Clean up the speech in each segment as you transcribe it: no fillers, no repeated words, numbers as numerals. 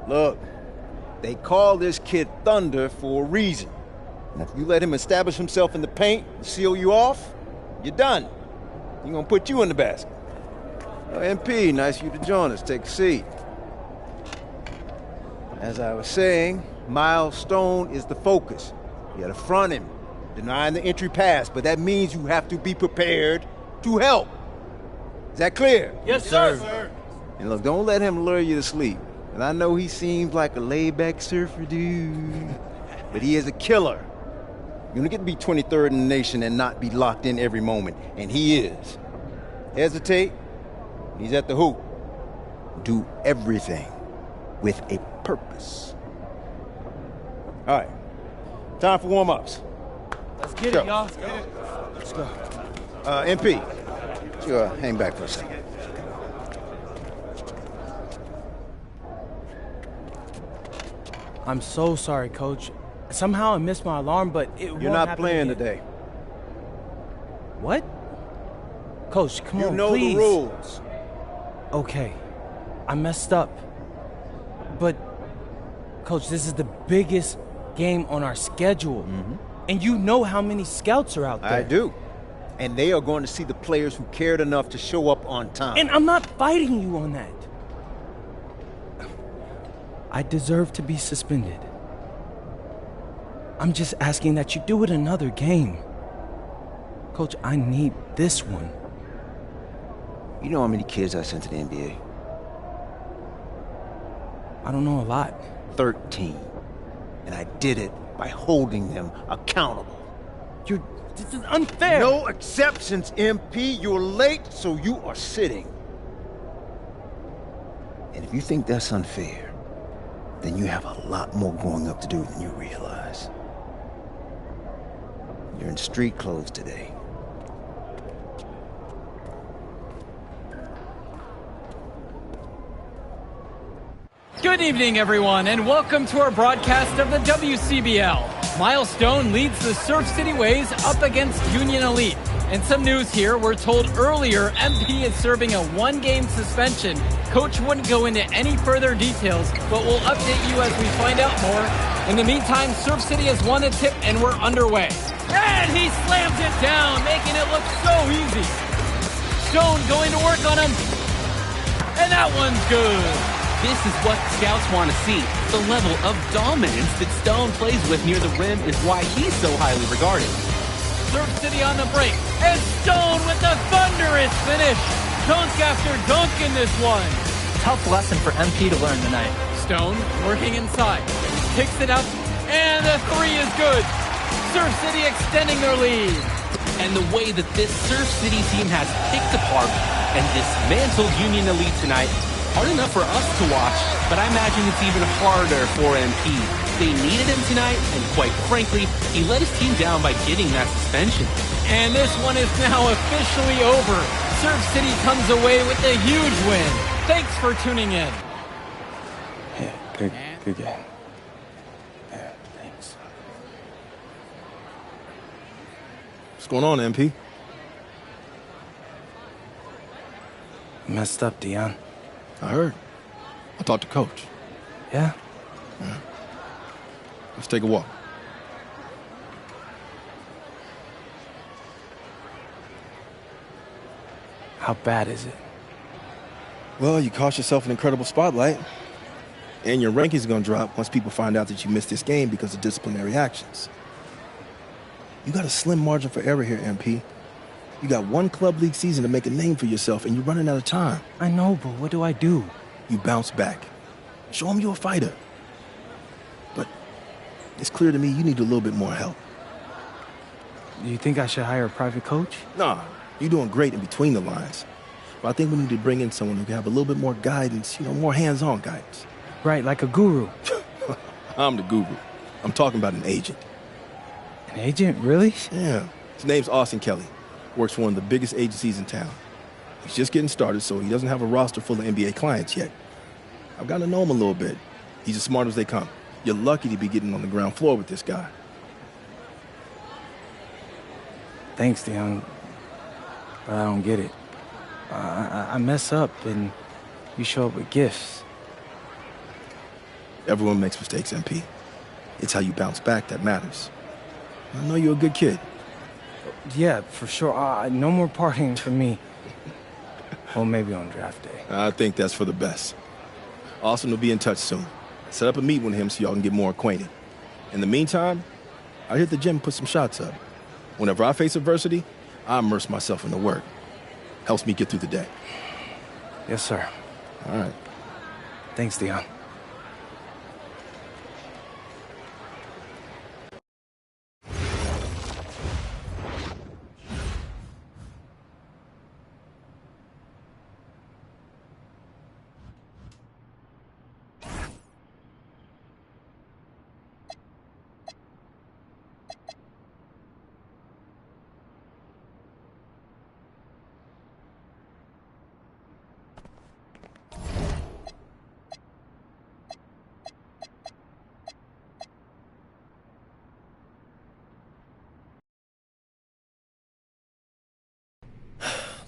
Look, they call this kid Thunder for a reason. And if you let him establish himself in the paint and seal you off, you're done. He's gonna put you in the basket. MP, nice of you to join us. Take a seat. As I was saying, Miles Stone is the focus. You gotta front him, denying the entry pass, but that means you have to be prepared to help. Is that clear? Yes, sir. And look, don't let him lure you to sleep. And I know he seems like a laid-back surfer dude, but he is a killer. You don't get to be 23rd in the nation and not be locked in every moment, and he is. Hesitate, he's at the hoop. Do everything with a purpose. All right, time for warm-ups. Let's get it, y'all. Let's go. MP, you hang back for a second. I'm so sorry, Coach. Somehow I missed my alarm, but it won't You're not happen playing again. today. What? Coach, come on, You know please. the rules. Okay, I messed up. But, Coach, this is the biggest game on our schedule. And you know how many scouts are out there. I do. And they are going to see the players who cared enough to show up on time. And I'm not fighting you on that. I deserve to be suspended. I'm just asking that you do it another game. Coach, I need this one. You know how many kids I sent to the NBA? I don't know a lot. 13. And I did it by holding them accountable. This is unfair. No exceptions, MP. You're late, so you are sitting. And if you think that's unfair, then you have a lot more growing up to do than you realize. You're in street clothes today. Good evening, everyone, and welcome to our broadcast of the WCBL. Miles Stone leads the Surf City Waves up against Union Elite. And some news here, we're told earlier MP is serving a one-game suspension. Coach wouldn't go into any further details, but we'll update you as we find out more. In the meantime, Surf City has won a tip and we're underway. And he slams it down, making it look so easy. Stone going to work on him. And that one's good. This is what scouts want to see. The level of dominance that Stone plays with near the rim is why he's so highly regarded. Surf City on the break, and Stone with the thunderous finish. Dunk after dunk in this one. Tough lesson for MP to learn tonight. Stone working inside, picks it up, and the three is good. Surf City extending their lead. And the way that this Surf City team has picked apart and dismantled Union Elite tonight, hard enough for us to watch, but I imagine it's even harder for MP. They needed him tonight, and quite frankly, he let his team down by getting that suspension. And this one is now officially over. Surf City comes away with a huge win. Thanks for tuning in. Yeah, good game. Yeah, thanks. What's going on, MP? Messed up, Dion. I heard. I talked to Coach. Yeah? Let's take a walk. How bad is it? Well, you cost yourself an incredible spotlight. And your ranking's gonna drop once people find out that you missed this game because of disciplinary actions. You got a slim margin for error here, MP. You got one club league season to make a name for yourself, and you're running out of time. I know, but what do I do? You bounce back. Show them you're a fighter. But it's clear to me you need a little bit more help. Do you think I should hire a private coach? Nah, you're doing great in between the lines. But I think we need to bring in someone who can have a little bit more guidance, more hands-on guidance. Right, like a guru. I'm the guru. I'm talking about an agent. An agent, really? Yeah. His name's Austin Kelly. Works for one of the biggest agencies in town. He's just getting started, so he doesn't have a roster full of NBA clients yet. I've gotten to know him a little bit. He's as smart as they come. You're lucky to be getting on the ground floor with this guy. Thanks, Dion. But I don't get it. I mess up, and you show up with gifts. Everyone makes mistakes, MP. It's how you bounce back that matters. I know you're a good kid. Yeah, for sure. No more partying for me. Well, maybe on draft day. I think that's for the best. Austin will be in touch soon. Set up a meet with him so y'all can get more acquainted. In the meantime, I hit the gym and put some shots up. Whenever I face adversity, I immerse myself in the work. Helps me get through the day. Yes, sir. All right. Thanks, Dion.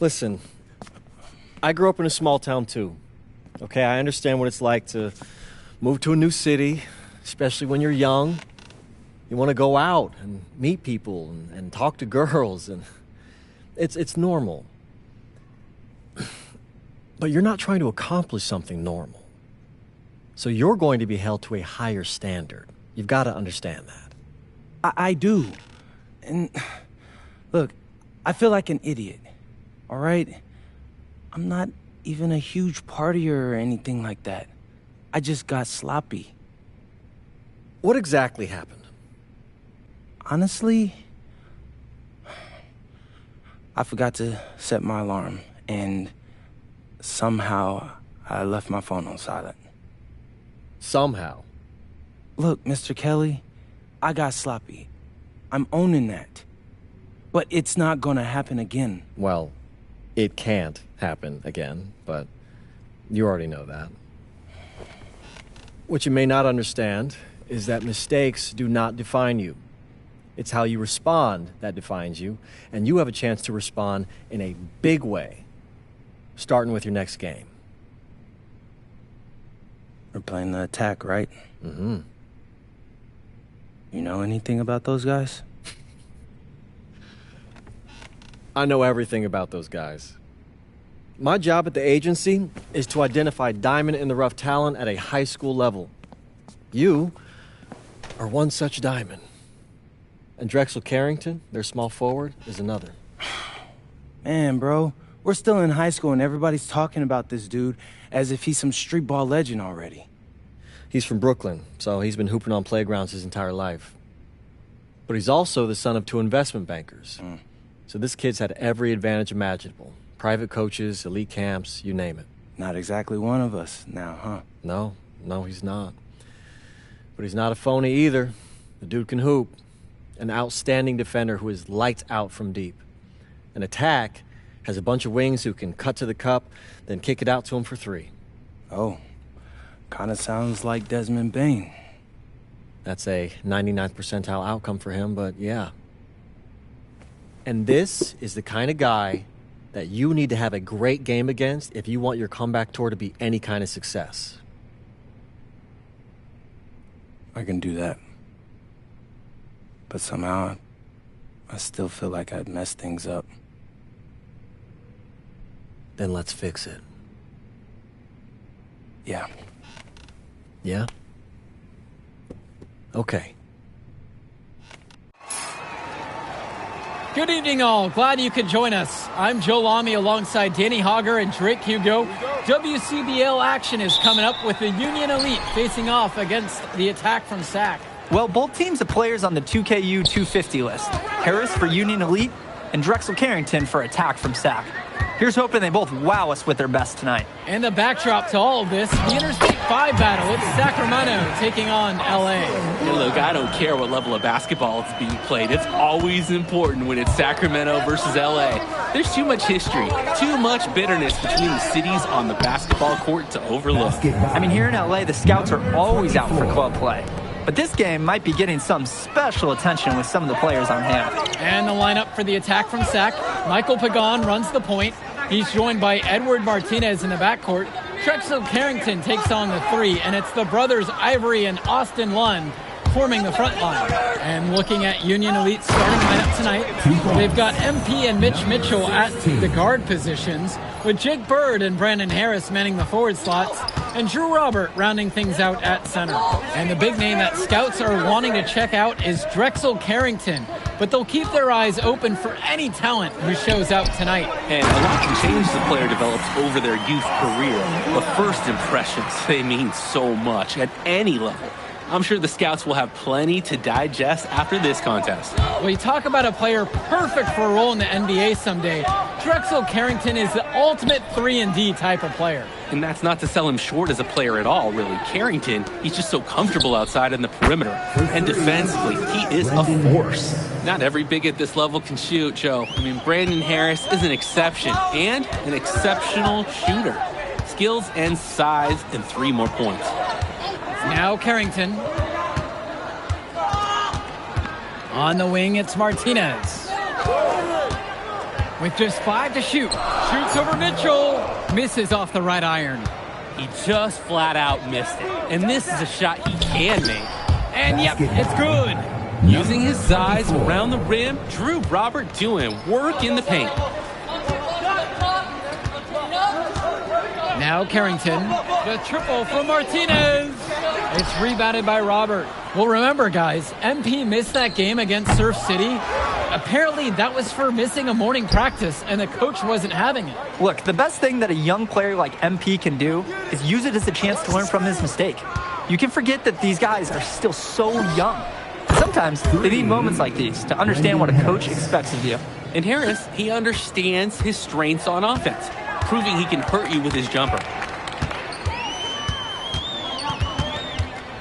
Listen, I grew up in a small town too. Okay, I understand what it's like to move to a new city, especially when you're young. You want to go out and meet people and talk to girls, and it's normal. But you're not trying to accomplish something normal. So you're going to be held to a higher standard. You've got to understand that. I do. And look, I feel like an idiot. All right? I'm not even a huge partier or anything like that. I just got sloppy. What exactly happened? Honestly, I forgot to set my alarm, and somehow I left my phone on silent. Somehow? Look, Mr. Kelly, I got sloppy. I'm owning that. But it's not gonna happen again. Well, it can't happen again, but you already know that. What you may not understand is that mistakes do not define you. It's how you respond that defines you, and you have a chance to respond in a big way, starting with your next game. We're playing the attack, right? Mm-hmm. You know anything about those guys? I know everything about those guys. My job at the agency is to identify diamond-in-the-rough talent at a high school level. You are one such diamond. And Drexel Carrington, their small forward, is another. Man, bro, we're still in high school and everybody's talking about this dude as if he's some street ball legend already. He's from Brooklyn, so he's been hooping on playgrounds his entire life. But he's also the son of two investment bankers. So this kid's had every advantage imaginable. Private coaches, elite camps, you name it. Not exactly one of us now, huh? No, he's not. But he's not a phony either. The dude can hoop. An outstanding defender who is lights out from deep. An attack has a bunch of wings who can cut to the cup, then kick it out to him for three. Oh, kind of sounds like Desmond Bain. That's a 99th percentile outcome for him, but yeah. And this is the kind of guy that you need to have a great game against if you want your comeback tour to be any kind of success. I can do that. But somehow, I still feel like I'd messed things up. Then let's fix it. Yeah. Yeah? Okay. Good evening, all. Glad you could join us. I'm Joe Lamy alongside Danny Hogger and Drake Hugo. WCBL action is coming up with the Union Elite facing off against the attack from SAC. Well, both teams have players on the 2KU 250 list. Harris for Union Elite and Drexel Carrington for attack from SAC. Here's hoping they both wow us with their best tonight. And the backdrop to all of this, the Interstate 5 battle. It's Sacramento taking on LA. Hey, look, I don't care what level of basketball is being played. It's always important when it's Sacramento versus LA. There's too much history, too much bitterness between the cities on the basketball court to overlook. I mean, here in LA, the scouts are always out for club play. But this game might be getting some special attention with some of the players on hand. And the lineup for the attack from SAC. Michael Pagan runs the point. He's joined by Edward Martinez in the backcourt. Drexel Carrington takes on the 3, and it's the brothers Ivory and Austin Lund forming the front line. And looking at Union Elite's starting lineup tonight, they've got MP and Mitch Mitchell at the guard positions, with Jake Bird and Brandon Harris manning the forward slots, and Drew Robert rounding things out at center. And the big name that scouts are wanting to check out is Drexel Carrington, but they'll keep their eyes open for any talent who shows out tonight. And a lot can change as the player develops over their youth career, but first impressions, they mean so much at any level. I'm sure the scouts will have plenty to digest after this contest. Well, you talk about a player perfect for a role in the NBA someday. Drexel Carrington is the ultimate 3-and-D type of player. And that's not to sell him short as a player at all, really. Carrington, he's just so comfortable outside in the perimeter. And defensively, he is a force. Not every big at this level can shoot, Joe. I mean, Brandon Harris is an exception and an exceptional shooter. Skills and size and 3 more points. Now Carrington. On the wing, it's Martinez. With just 5 to shoot. Shoots over Mitchell. Misses off the right iron. He just flat out missed it. And this is a shot he can make. And yep, it's good. Using his size around the rim, Drew Robert doing work in the paint. Now Carrington. The triple from Martinez. It's rebounded by Robert. Well, remember, guys, MP missed that game against Surf City. Apparently, that was for missing a morning practice, and the coach wasn't having it. Look, the best thing that a young player like MP can do is use it as a chance to learn from his mistake. You can forget that these guys are still so young. Sometimes they need moments like these to understand what a coach expects of you. And Harris, he understands his strengths on offense, proving he can hurt you with his jumper.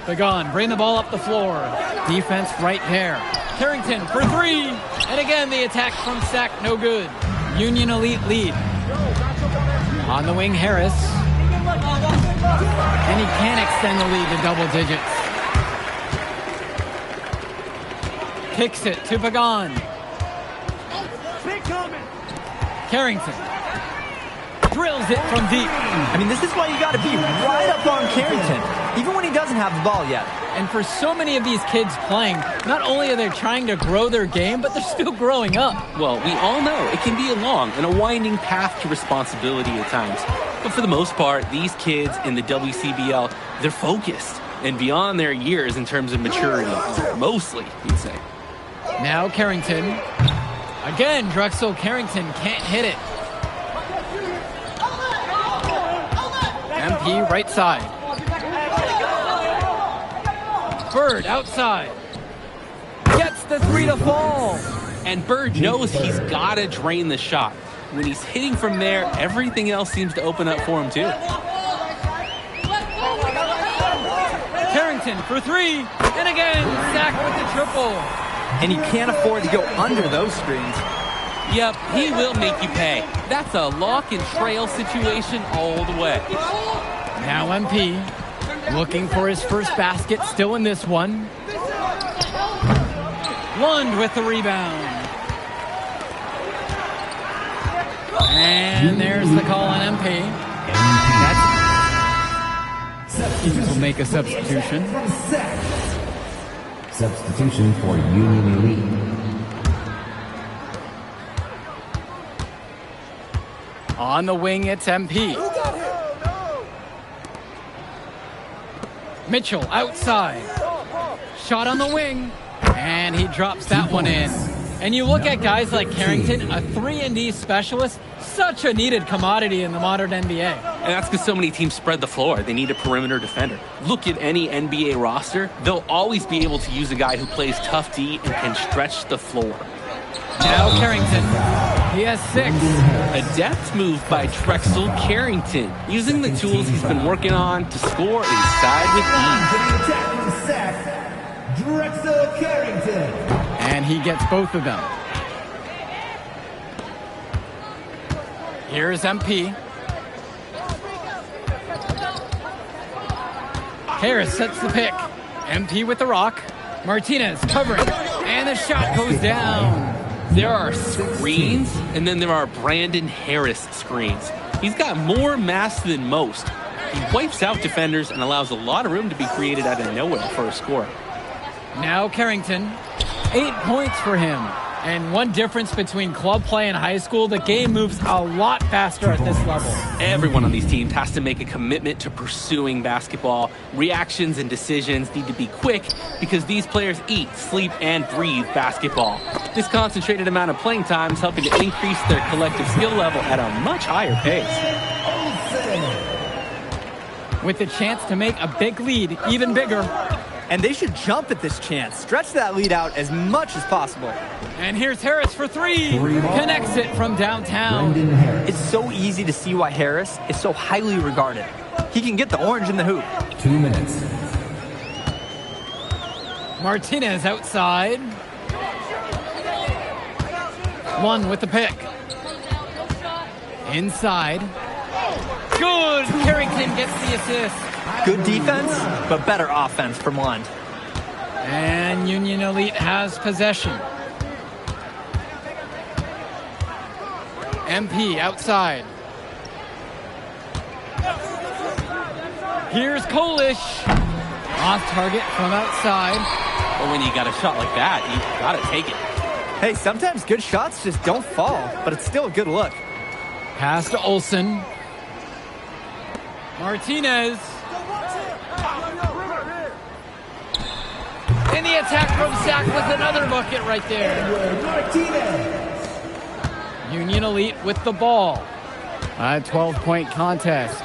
Begon, bring the ball up the floor. Defense right there. Carrington for 3. And again, the attack from Sack, no good. Union Elite lead. On the wing, Harris. And he can extend the lead to double digits. Kicks it to Begon. Carrington. Drills it from deep. I mean, this is why you got to be right up on Carrington, even when he doesn't have the ball yet. And for so many of these kids playing, not only are they trying to grow their game, but they're still growing up. Well, we all know it can be a long and a winding path to responsibility at times. But for the most part, these kids in the WCBL, they're focused and beyond their years in terms of maturity, mostly, you'd say. Now Carrington. Again, Drexel Carrington can't hit it. MP right side. Bird outside. Gets the 3 to fall. And Bird knows he's got to drain the shot. When he's hitting from there, everything else seems to open up for him too. Carrington for 3. And again, Sack with the triple. And he can't afford to go under those screens. Yep, he will make you pay. That's a lock and trail situation all the way. Now MP looking for his first basket, still in this one. Lund with the rebound. And there's the call on MP. Teams will make a substitution. Substitution for Union Elite. On the wing, it's MP. Mitchell outside. Shot on the wing. And he drops that one in. And you look at guys like Carrington, a 3-and-D specialist, such a needed commodity in the modern NBA. And that's because so many teams spread the floor. They need a perimeter defender. Look at any NBA roster. They'll always be able to use a guy who plays tough D and can stretch the floor. Now Carrington. He has 6. A deft move by Drexel Carrington, using the tools he's been working on to score inside with ease. Drexel Carrington. And he gets both of them. Here's MP. Harris sets the pick. MP with the rock. Martinez covering. And the shot goes down. There are screens, and then there are Brandon Harris screens. He's got more mass than most, He wipes out defenders and allows a lot of room to be created out of nowhere for a score. Now Carrington, 8 points for him. And one difference between club play and high school, the game moves a lot faster at this level. Everyone on these teams has to make a commitment to pursuing basketball. Reactions and decisions need to be quick because these players eat, sleep, and breathe basketball. This concentrated amount of playing time is helping to increase their collective skill level at a much higher pace. With the chance to make a big lead even bigger. And they should jump at this chance. Stretch that lead out as much as possible. And here's Harris for three. Connects it from downtown. It's so easy to see why Harris is so highly regarded. He can get the orange in the hoop. 2 minutes. Martinez outside. One with the pick. Inside. Good. Carrington gets the assist. Good defense, but better offense from Lund. And Union Elite has possession. MP outside. Here's Kolish. Off target from outside. But when you got a shot like that, you got to take it. Hey, sometimes good shots just don't fall, but it's still a good look. Pass to Olsen. Martinez. And the attack from Sack with another bucket right there. Union Elite with the ball. A 12-point contest.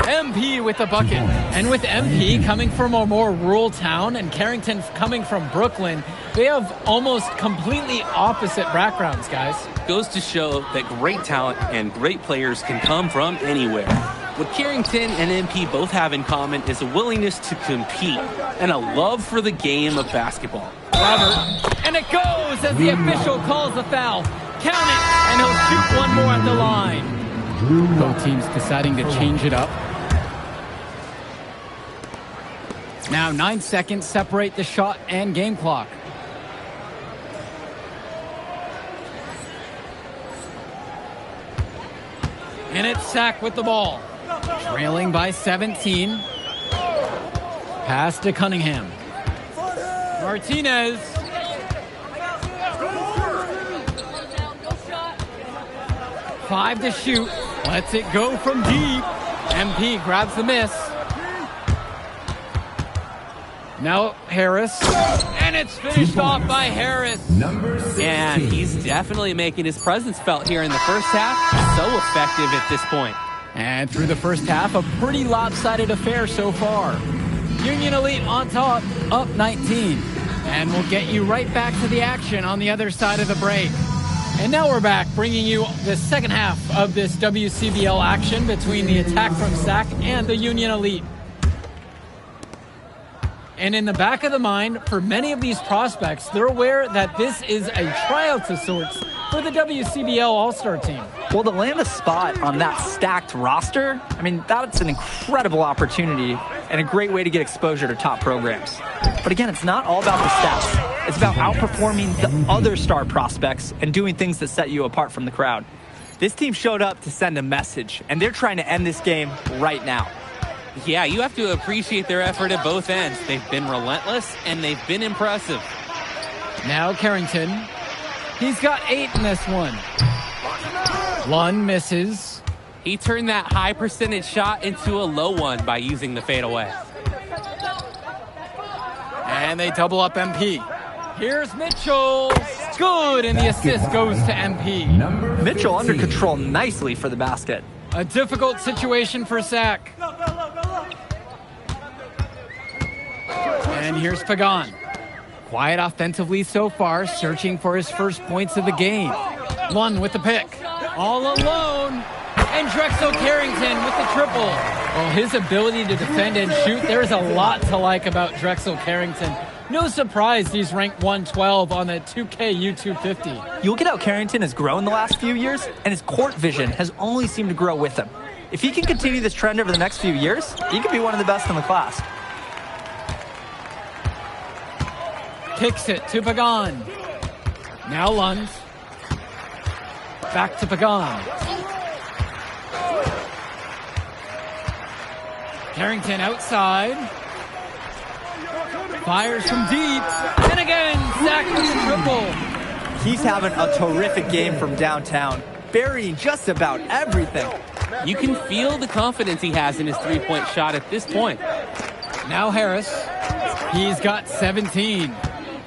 MP with the bucket. And with MP coming from a more rural town and Carrington coming from Brooklyn, they have almost completely opposite backgrounds, guys. Goes to show that great talent and great players can come from anywhere. What Carrington and MP both have in common is a willingness to compete and a love for the game of basketball. Robert, and it goes as the official calls the foul. Count it, and he'll shoot one more at the line. Both teams deciding to change it up. Now 9 seconds separate the shot and game clock. And it's Sack with the ball. Trailing by 17. Pass to Cunningham. Martinez. Five to shoot. Lets it go from deep. MP grabs the miss. Now Harris. And it's finished off by Harris. Number 16. And he's definitely making his presence felt here in the first half. So effective at this point. And through the first half, a pretty lopsided affair so far. Union Elite on top, up 19. And we'll get you right back to the action on the other side of the break. And now we're back, bringing you the second half of this WCBL action between the attack from Sac and the Union Elite. And in the back of the mind, for many of these prospects, they're aware that this is a tryout of sorts for the WCBL All-Star team. Well, to land a spot on that stacked roster, I mean, that's an incredible opportunity and a great way to get exposure to top programs. But again, it's not all about the stats. It's about outperforming the other star prospects and doing things that set you apart from the crowd. This team showed up to send a message, and they're trying to end this game right now. Yeah, you have to appreciate their effort at both ends. They've been relentless, and they've been impressive. Now Carrington. He's got 8 in this one. Lund misses. He turned that high percentage shot into a low one by using the fadeaway. And they double up MP. Here's Mitchell. Good, and the assist goes to MP. Mitchell under control nicely for the basket. A difficult situation for Sac. And here's Pagan. Quiet offensively so far, searching for his first points of the game. Lund with the pick. All alone. And Drexel Carrington with the triple. Well, his ability to defend and shoot, there's a lot to like about Drexel Carrington. No surprise he's ranked 112 on the 2K YouTube 50. You look at how Carrington has grown the last few years, and his court vision has only seemed to grow with him. If he can continue this trend over the next few years, he could be one of the best in the class. Kicks it to Pagan. Now Lund. Back to Pagan. Carrington outside. Fires from deep. And again, sacked with the triple. He's having a terrific game from downtown, burying just about everything. You can feel the confidence he has in his three-point shot at this point. Now Harris. He's got 17.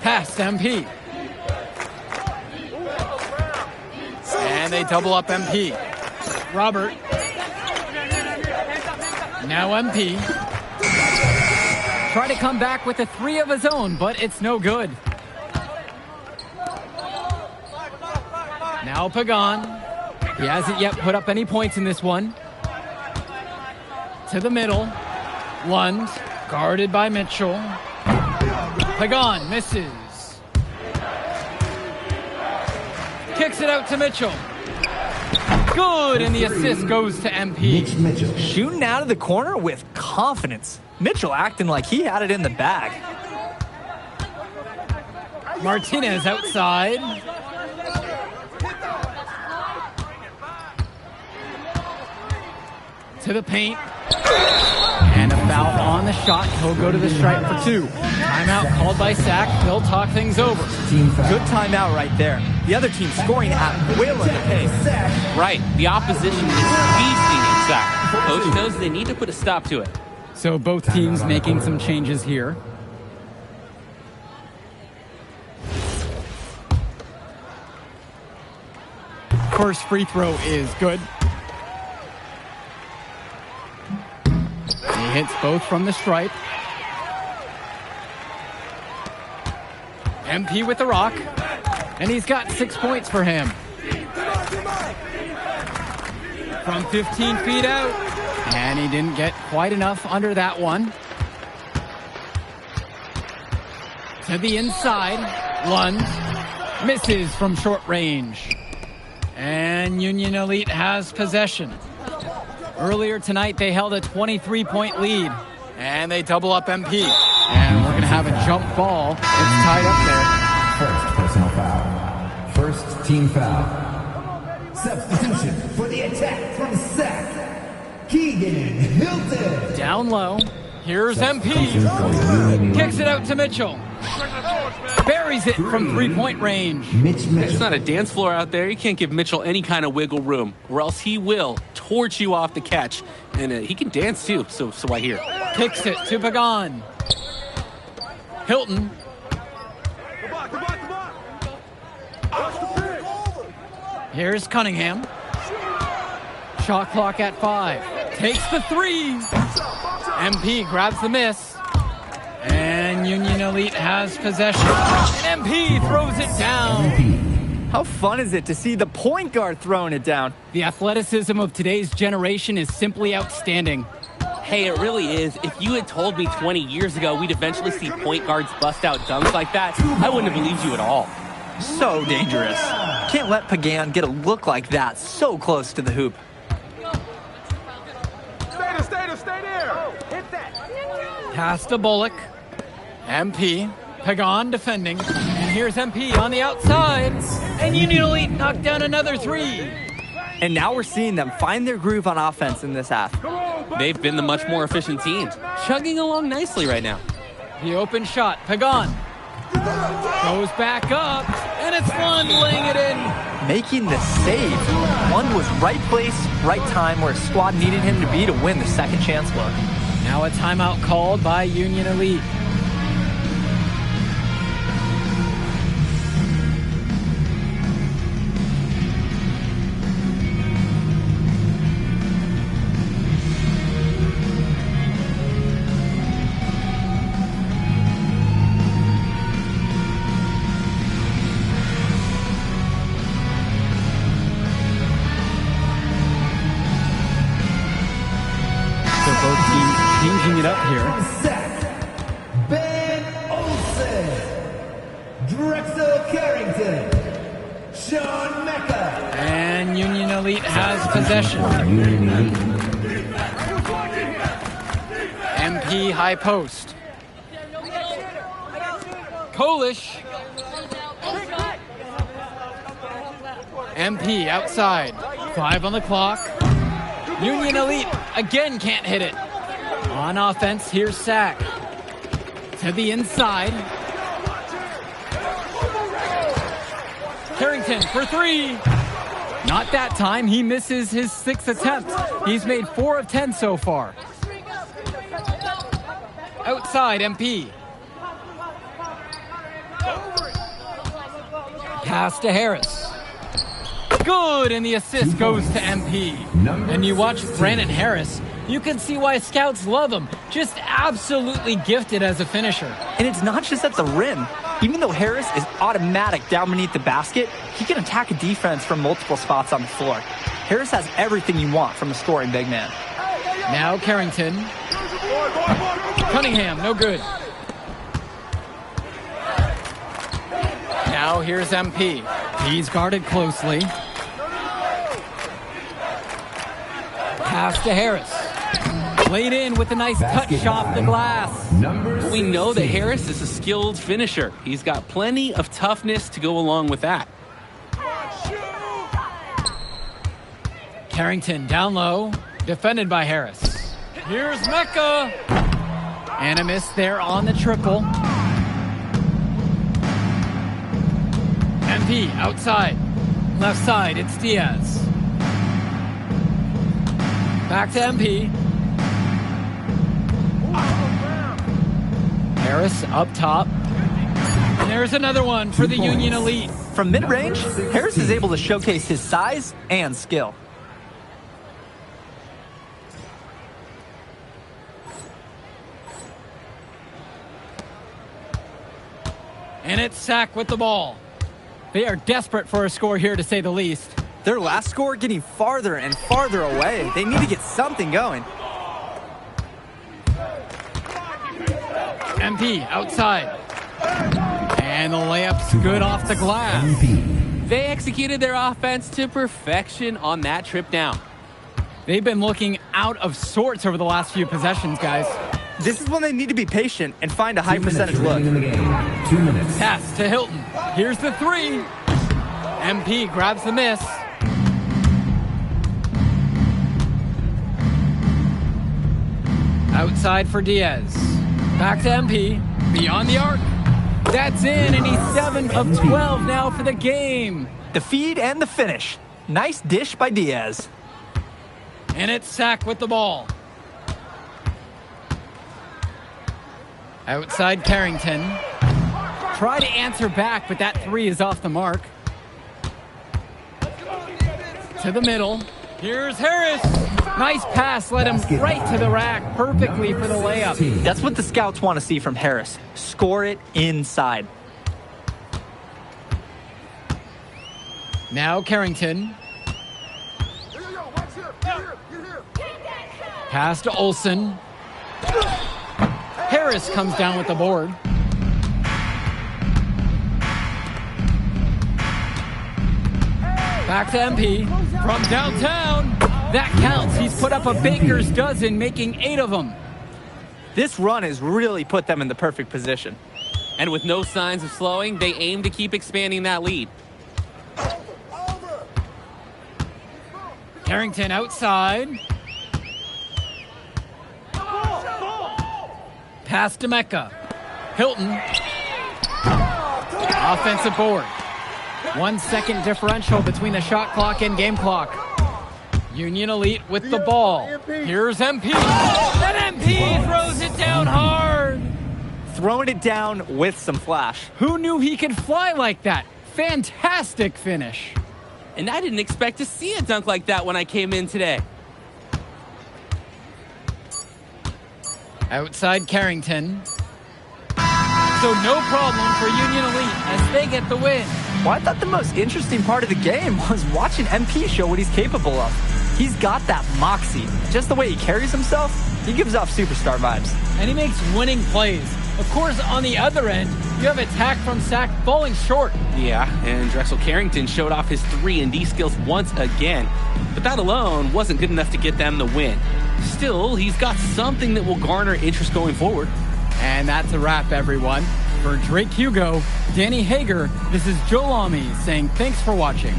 Pass MP. And they double up MP. Robert. Now MP. Try to come back with a three of his own, but it's no good. Now Pagan. He hasn't yet put up any points in this one. To the middle. Lund, guarded by Mitchell. Pagan misses. Kicks it out to Mitchell. Good, and the assist goes to MP. Mitchell. Shooting out of the corner with confidence. Mitchell acting like he had it in the bag. Martinez outside. To the paint. And a foul on the shot. He'll go to the stripe for two. Timeout called by Sack. They'll talk things over. Good timeout right there. The other team scoring at will at the pace. Right, the opposition is feasting in Sack. Coach knows they need to put a stop to it. So both teams making some changes here. First free throw is good. He hits both from the stripe. MP with the rock. And he's got 6 points for him. From 15 feet out. And he didn't get quite enough under that one. To the inside. Lund misses from short range. And Union Elite has possession. Earlier tonight, they held a 23-point lead. And they double up MP. And we're going to have a jump ball. It's tied up there. First personal foul. First team foul. Substitution for the attack from Sack. Keegan Hilton. Down low. Here's MP. Kicks it out to Mitchell. Buries it from three-point range. It's not a dance floor out there. You can't give Mitchell any kind of wiggle room, or else he will torch you off the catch. And he can dance too, so I hear. Kicks it to Pagan. Hilton. Here's Cunningham. Shot clock at 5. Takes the three. MP grabs the miss. And Union Elite has possession. And MP throws it down. How fun is it to see the point guard throwing it down? The athleticism of today's generation is simply outstanding. Hey, it really is. If you had told me 20 years ago we'd eventually see point guards bust out dunks like that, I wouldn't have believed you at all. So dangerous. Can't let Pagan get a look like that so close to the hoop. Stay there. Hit that. Pass to Bullock. MP. Pagan defending. And here's MP on the outside. And Union Elite knocked down another three. And now we're seeing them find their groove on offense in this half. They've been the much more efficient team, chugging along nicely right now. The open shot. Pagan. Goes back up. And it's Lund laying it in. Making the save. Lund was right place, right time where his squad needed him to be to win the second chance look. Now a timeout called by Union Elite. Changing it up here. Ben Olsen. Drexel Carrington. Sean Mecca. And Union Elite has possession. MP high post. Kolish. MP outside. 5 on the clock. Union Elite again can't hit it. On offense, here's Sack. To the inside. Carrington for three. Not that time. He misses his 6th attempt. He's made 4 of 10 so far. Outside, MP. Pass to Harris. Good, and the assist goes to MP. And you watch Brandon Harris, you can see why scouts love him. Just absolutely gifted as a finisher. And it's not just at the rim. Even though Harris is automatic down beneath the basket, he can attack a defense from multiple spots on the floor. Harris has everything you want from a scoring big man. Now Carrington. Cunningham, no good. Now here's MP. He's guarded closely. Pass to Harris. Laid in with a nice touch off the glass. We know that Harris is a skilled finisher. He's got plenty of toughness to go along with that. Carrington down low. Defended by Harris. Here's Mecca. And a miss there on the triple. MP outside. Left side, it's Diaz. Back to MP. Harris up top. And there's another one for the Union Elite. From mid-range, Harris is able to showcase his size and skill. And it's Sack with the ball. They are desperate for a score here, to say the least. Their last score getting farther and farther away. They need to get something going. MP outside. And the layup's good off the glass. They executed their offense to perfection on that trip down. They've been looking out of sorts over the last few possessions, guys. This is when they need to be patient and find a high percentage look. 2 minutes. Pass to Hilton. Here's the three. MP grabs the miss. Outside for Diaz. Back to MP. Beyond the arc. That's in, and he's 7 of 12 now for the game. The feed and the finish. Nice dish by Diaz. And it's Sack with the ball. Outside Carrington. Try to answer back, but that three is off the mark. To the middle. Here's Harris. Nice pass, led him right to the rack perfectly for the layup. That's what the scouts want to see from Harris. Score it inside. Now Carrington. Pass to Olsen. Harris comes down with the board. Back to MP. From downtown. That counts. He's put up a baker's dozen, making 8 of them. This run has really put them in the perfect position. And with no signs of slowing, they aim to keep expanding that lead. Carrington outside. Pass to Mecca. Hilton. Offensive board. 1 second differential between the shot clock and game clock. Union Elite with the ball. Here's MP. And MP throws it down hard. Throwing it down with some flash. Who knew he could fly like that? Fantastic finish. And I didn't expect to see a dunk like that when I came in today. Outside Carrington. So no problem for Union Elite as they get the win. Well, I thought the most interesting part of the game was watching MP show what he's capable of. He's got that moxie. Just the way he carries himself, he gives off superstar vibes. And he makes winning plays. Of course, on the other end, you have attack from Sack falling short. Yeah, and Drexel Carrington showed off his 3-and-D skills once again. But that alone wasn't good enough to get them the win. Still, he's got something that will garner interest going forward. And that's a wrap, everyone. For Drake Hugo, Danny Hager, this is Joe Lamy saying thanks for watching.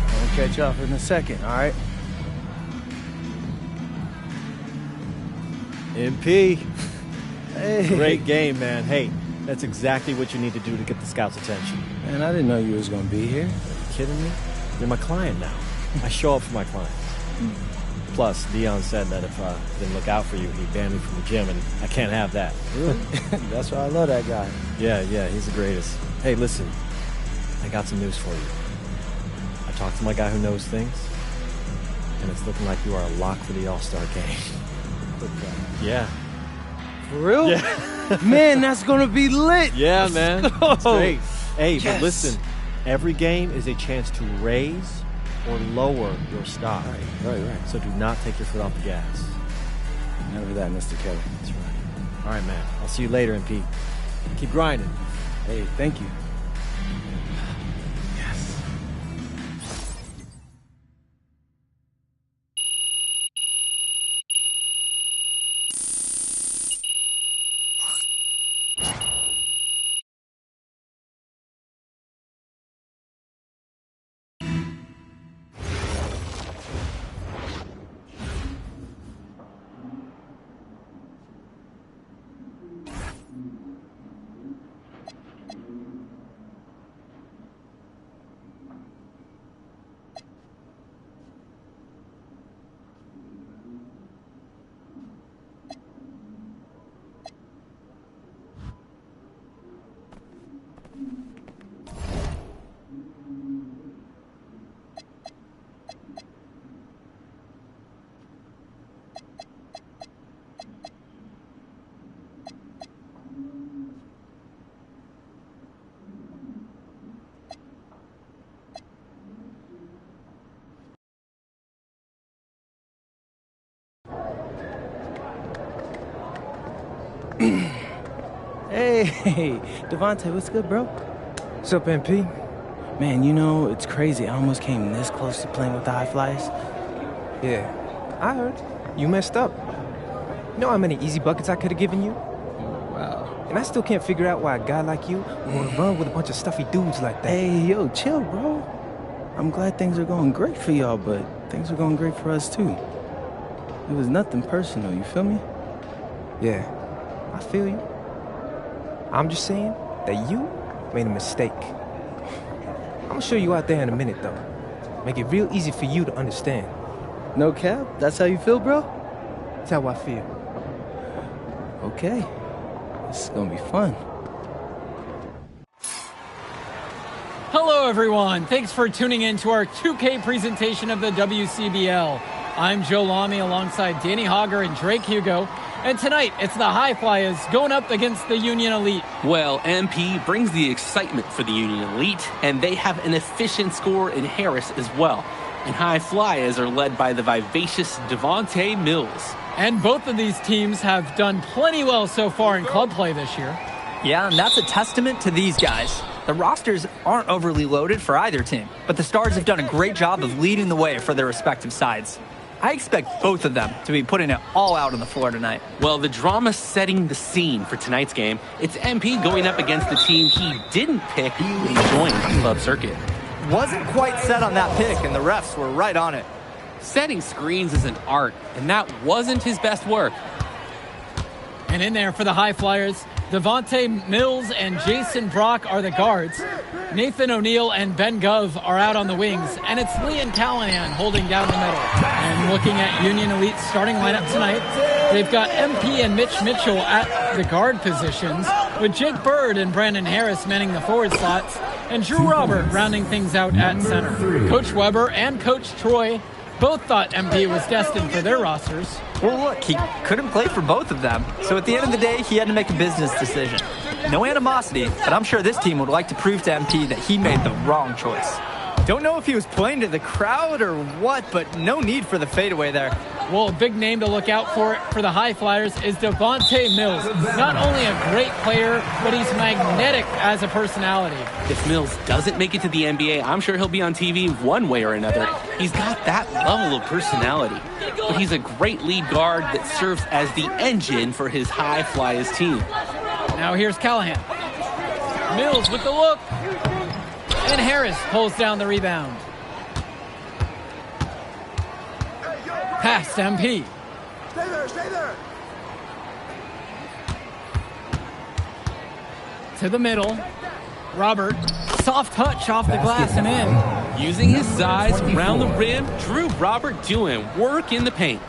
We'll catch up in a second, all right? MP. Hey. Great game, man. Hey, that's exactly what you need to do to get the scouts' attention. Man, I didn't know you was gonna be here. Are you kidding me? You're my client now. I show up for my clients. Plus, Dion said that if I didn't look out for you, he'd ban me from the gym, and I can't have that. Really? That's why I love that guy. Yeah, he's the greatest. Hey, listen, I got some news for you. I talked to my guy who knows things, and it's looking like you are a lock for the All-Star game. Yeah. For real? Yeah. Man, that's gonna be lit. Yeah, man. It's great. Hey, Yes. but listen, every game is a chance to raise or lower your stock. Right. So do not take your foot off the gas. Never that, Mr. Kelly. That's right. All right, man. I'll see you later, MP. Keep grinding. Hey, thank you. Hey, Devontae, what's good, bro? What's up, MP? Man, you know, it's crazy. I almost came this close to playing with the High Flyers. Yeah, I heard. You messed up. You know how many easy buckets I could have given you? Wow. And I still can't figure out why a guy like you want to run with a bunch of stuffy dudes like that. Hey, yo, chill, bro. I'm glad things are going great for y'all, but things are going great for us, too. It was nothing personal, you feel me? Yeah, I feel you. I'm just saying that you made a mistake. I'm gonna show you out there in a minute, though. Make it real easy for you to understand. No cap? That's how you feel, bro? That's how I feel. Okay. This is gonna be fun. Hello, everyone. Thanks for tuning in to our 2K presentation of the WCBL. I'm Joe Lamy alongside Danny Hogger and Drake Hugo. And tonight, it's the High Flyers going up against the Union Elite. Well, MP brings the excitement for the Union Elite, and they have an efficient scorer in Harris as well. And High Flyers are led by the vivacious Devontae Mills. And both of these teams have done plenty well so far in club play this year. Yeah, and that's a testament to these guys. The rosters aren't overly loaded for either team, but the Stars have done a great job of leading the way for their respective sides. I expect both of them to be putting it all out on the floor tonight. Well, the drama setting the scene for tonight's game, it's MP going up against the team he didn't pick when he joined the club circuit. Wasn't quite set on that pick, and the refs were right on it. Setting screens is an art, and that wasn't his best work. And in there for the High Flyers, Devontae Mills and Jason Brock are the guards. Nathan O'Neill and Ben Gov are out on the wings, and it's Leon Callahan holding down the middle. And looking at Union Elite's starting lineup tonight, they've got MP and Mitch Mitchell at the guard positions, with Jake Bird and Brandon Harris manning the forward slots, and Drew Robert rounding things out at center. Coach Weber and Coach Troy both thought MP was destined for their rosters. Well, look, he couldn't play for both of them, so at the end of the day, he had to make a business decision. No animosity, but I'm sure this team would like to prove to MP that he made the wrong choice. Don't know if he was playing to the crowd or what, but no need for the fadeaway there. Well, a big name to look out for the High Flyers is Devontae Mills. Not only a great player, but he's magnetic as a personality. If Mills doesn't make it to the NBA, I'm sure he'll be on TV one way or another. He's got that level of personality. But he's a great lead guard that serves as the engine for his High Flyers team. Now here's Callahan. Mills with the look. And Harris pulls down the rebound. Pass to MP. Stay there, stay there. To the middle. Robert, soft touch off the glass and in. Using his size around the rim, Drew Robert doing work in the paint.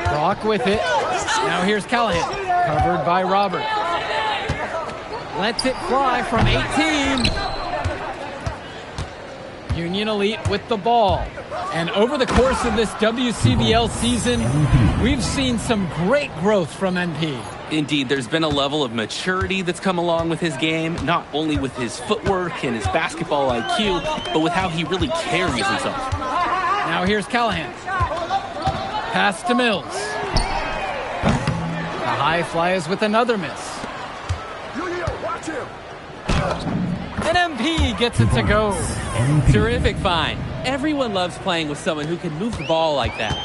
Brock with it. Now here's Callahan, covered by Robert. Lets it fly from 18. Union Elite with the ball. And over the course of this WCBL season, we've seen some great growth from MP. Indeed, there's been a level of maturity that's come along with his game, not only with his footwork and his basketball IQ, but with how he really carries himself. Now here's Callahan. Pass to Mills. The high flies with another miss. And MP gets it to go. Terrific find. Everyone loves playing with someone who can move the ball like that.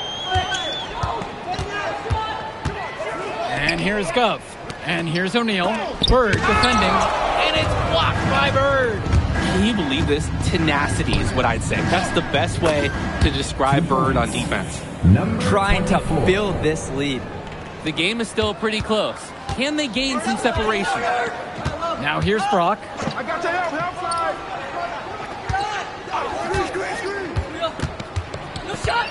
And here's Gov. And here's O'Neal. Bird defending. And it's blocked by Bird. Can you believe this? Tenacity is what I'd say. That's the best way to describe Bird on defense. Trying to build this lead. The game is still pretty close. Can they gain some separation? Now here's Brock. I got your help side. No shot.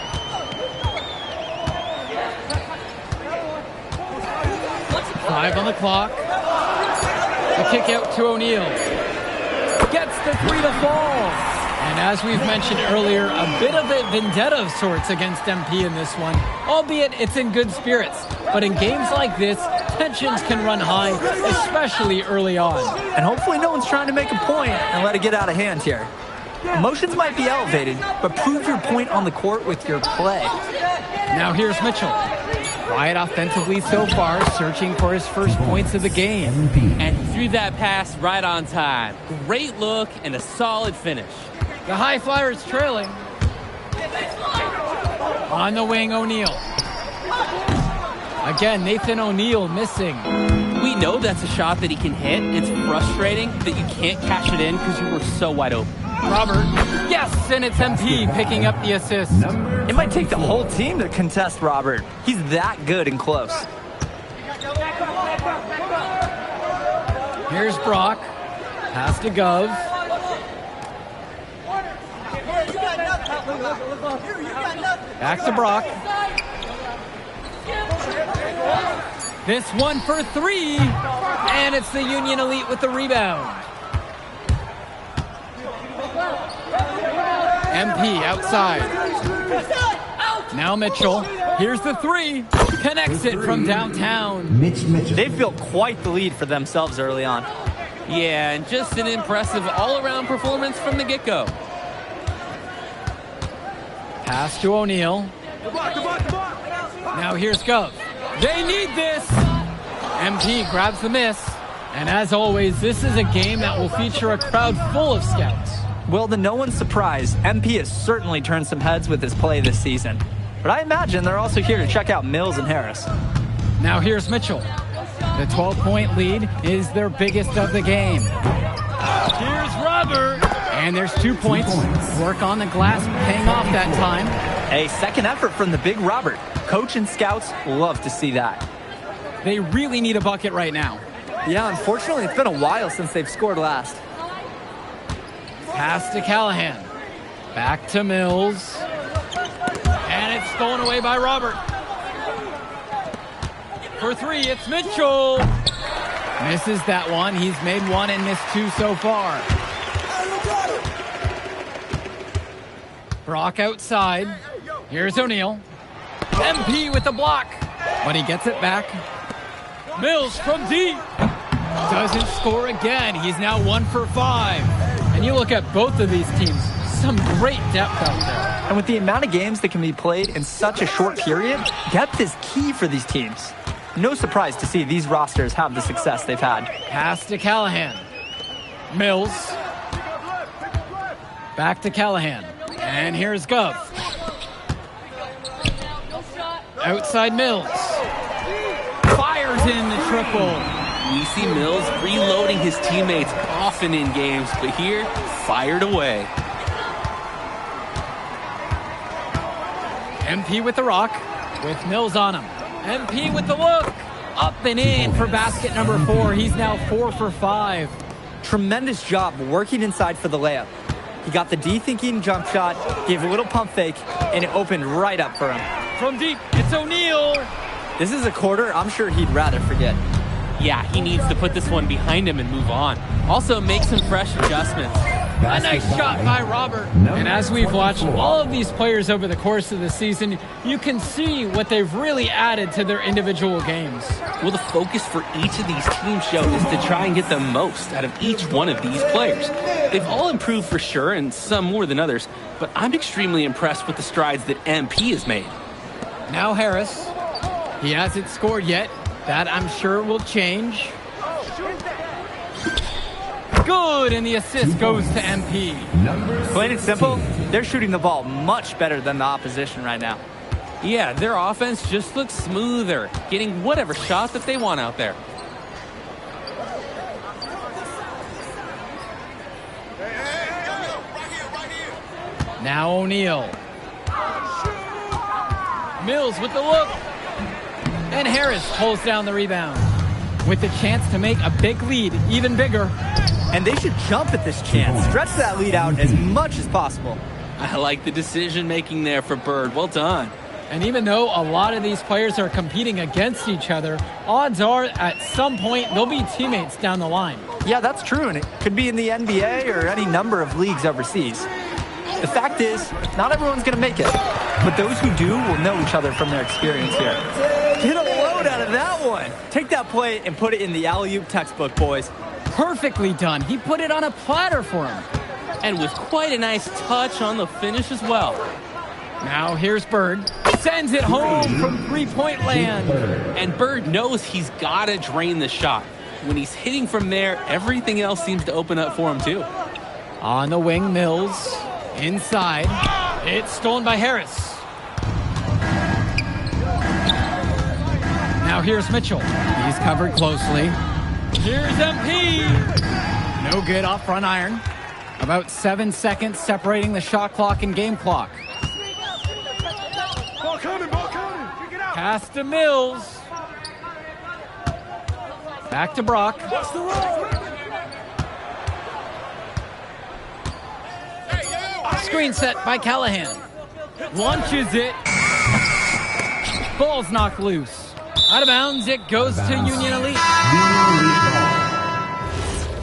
Five on the clock. The kick out to O'Neal. Gets the three to fall. And as we've mentioned earlier, a bit of a vendetta of sorts against MP in this one, albeit it's in good spirits. But in games like this, tensions can run high, especially early on. And hopefully no one's trying to make a point and let it get out of hand here. Emotions might be elevated, but prove your point on the court with your play. Now here's Mitchell. Quiet offensively so far, searching for his first points of the game. And he threw that pass right on time. Great look and a solid finish. The high flyer is trailing. On the wing, O'Neal. Again, Nathan O'Neal missing. We know that's a shot that he can hit. It's frustrating that you can't cash it in because you were so wide open. Robert, yes, and it's MP picking up the assist. It might take the whole team to contest Robert. He's that good and close. Here's Brock. Pass to Gov. Back to Brock. This one for three. And it's the Union Elite with the rebound. MP outside. Now Mitchell. Here's the three. Connects it from downtown. They built quite the lead for themselves early on. Yeah, and just an impressive all-around performance from the get-go. Pass to O'Neal. Now here's Gov. They need this. MP grabs the miss. And as always, this is a game that will feature a crowd full of scouts. Well, to no one's surprise, MP has certainly turned some heads with his play this season. But I imagine they're also here to check out Mills and Harris. Now here's Mitchell. The 12-point lead is their biggest of the game. Here's Robert. And there's 2 points. Work on the glass paying off that time. A second effort from the big Robert. Coach and scouts love to see that. They really need a bucket right now. Yeah, unfortunately, it's been a while since they've scored last. Pass to Callahan. Back to Mills. And it's stolen away by Robert. For three, it's Mitchell. Misses that one. He's made one and missed two so far. Brock outside. Here's O'Neal. MP with the block. But he gets it back. Mills from deep. Doesn't score again. He's now 1 for 5. And you look at both of these teams, some great depth out there. And with the amount of games that can be played in such a short period, depth is key for these teams. No surprise to see these rosters have the success they've had. Pass to Callahan. Mills. Back to Callahan. And here's Gov. Outside Mills. Fires in the triple. We see Mills reloading his teammates often in games, but here, fired away. MP with the rock, with Mills on him. MP with the look. up and in for basket number 4. He's now 4 for 5. Tremendous job working inside for the layup. He got the D-thinking jump shot, gave a little pump fake, and it opened right up for him. From deep, it's O'Neal. This is a quarter I'm sure he'd rather forget. Yeah, he needs to put this one behind him and move on. Also, make some fresh adjustments. A nice shot by Robert. And as we've watched all of these players over the course of the season, you can see what they've really added to their individual games. Well, the focus for each of these teams show is to try and get the most out of each one of these players. They've all improved for sure, and some more than others, but I'm extremely impressed with the strides that MP has made. Now Harris. He hasn't scored yet. That, I'm sure, will change. Good, and the assist goes to MP. Plain and simple, they're shooting the ball much better than the opposition right now. Yeah, their offense just looks smoother, getting whatever shot that they want out there. Now O'Neal. Mills with the look. And Harris pulls down the rebound with the chance to make a big lead even bigger. And they should jump at this chance. Stretch that lead out as much as possible. I like the decision making there for Bird. Well done. And even though a lot of these players are competing against each other, odds are at some point they'll be teammates down the line. Yeah, that's true, and it could be in the NBA or any number of leagues overseas. The fact is, not everyone's going to make it, but those who do will know each other from their experience here. Get a load out of that one. Take that play and put it in the alley-oop textbook, boys. Perfectly done. He put it on a platter for him. And with quite a nice touch on the finish as well. Now here's Bird. Sends it home from three-point land. And Bird knows he's got to drain the shot. When he's hitting from there, everything else seems to open up for him too. On the wing, Mills. Inside. It's stolen by Harris. Now here's Mitchell. He's covered closely. Here's MP. No good off front iron. About 7 seconds separating the shot clock and game clock. Ball coming, ball coming. Kick it out. Pass to Mills. Back to Brock. What's the roll? Screen set by Callahan. Launches it. Ball's knocked loose. Out of bounds, it goes to Union Elite.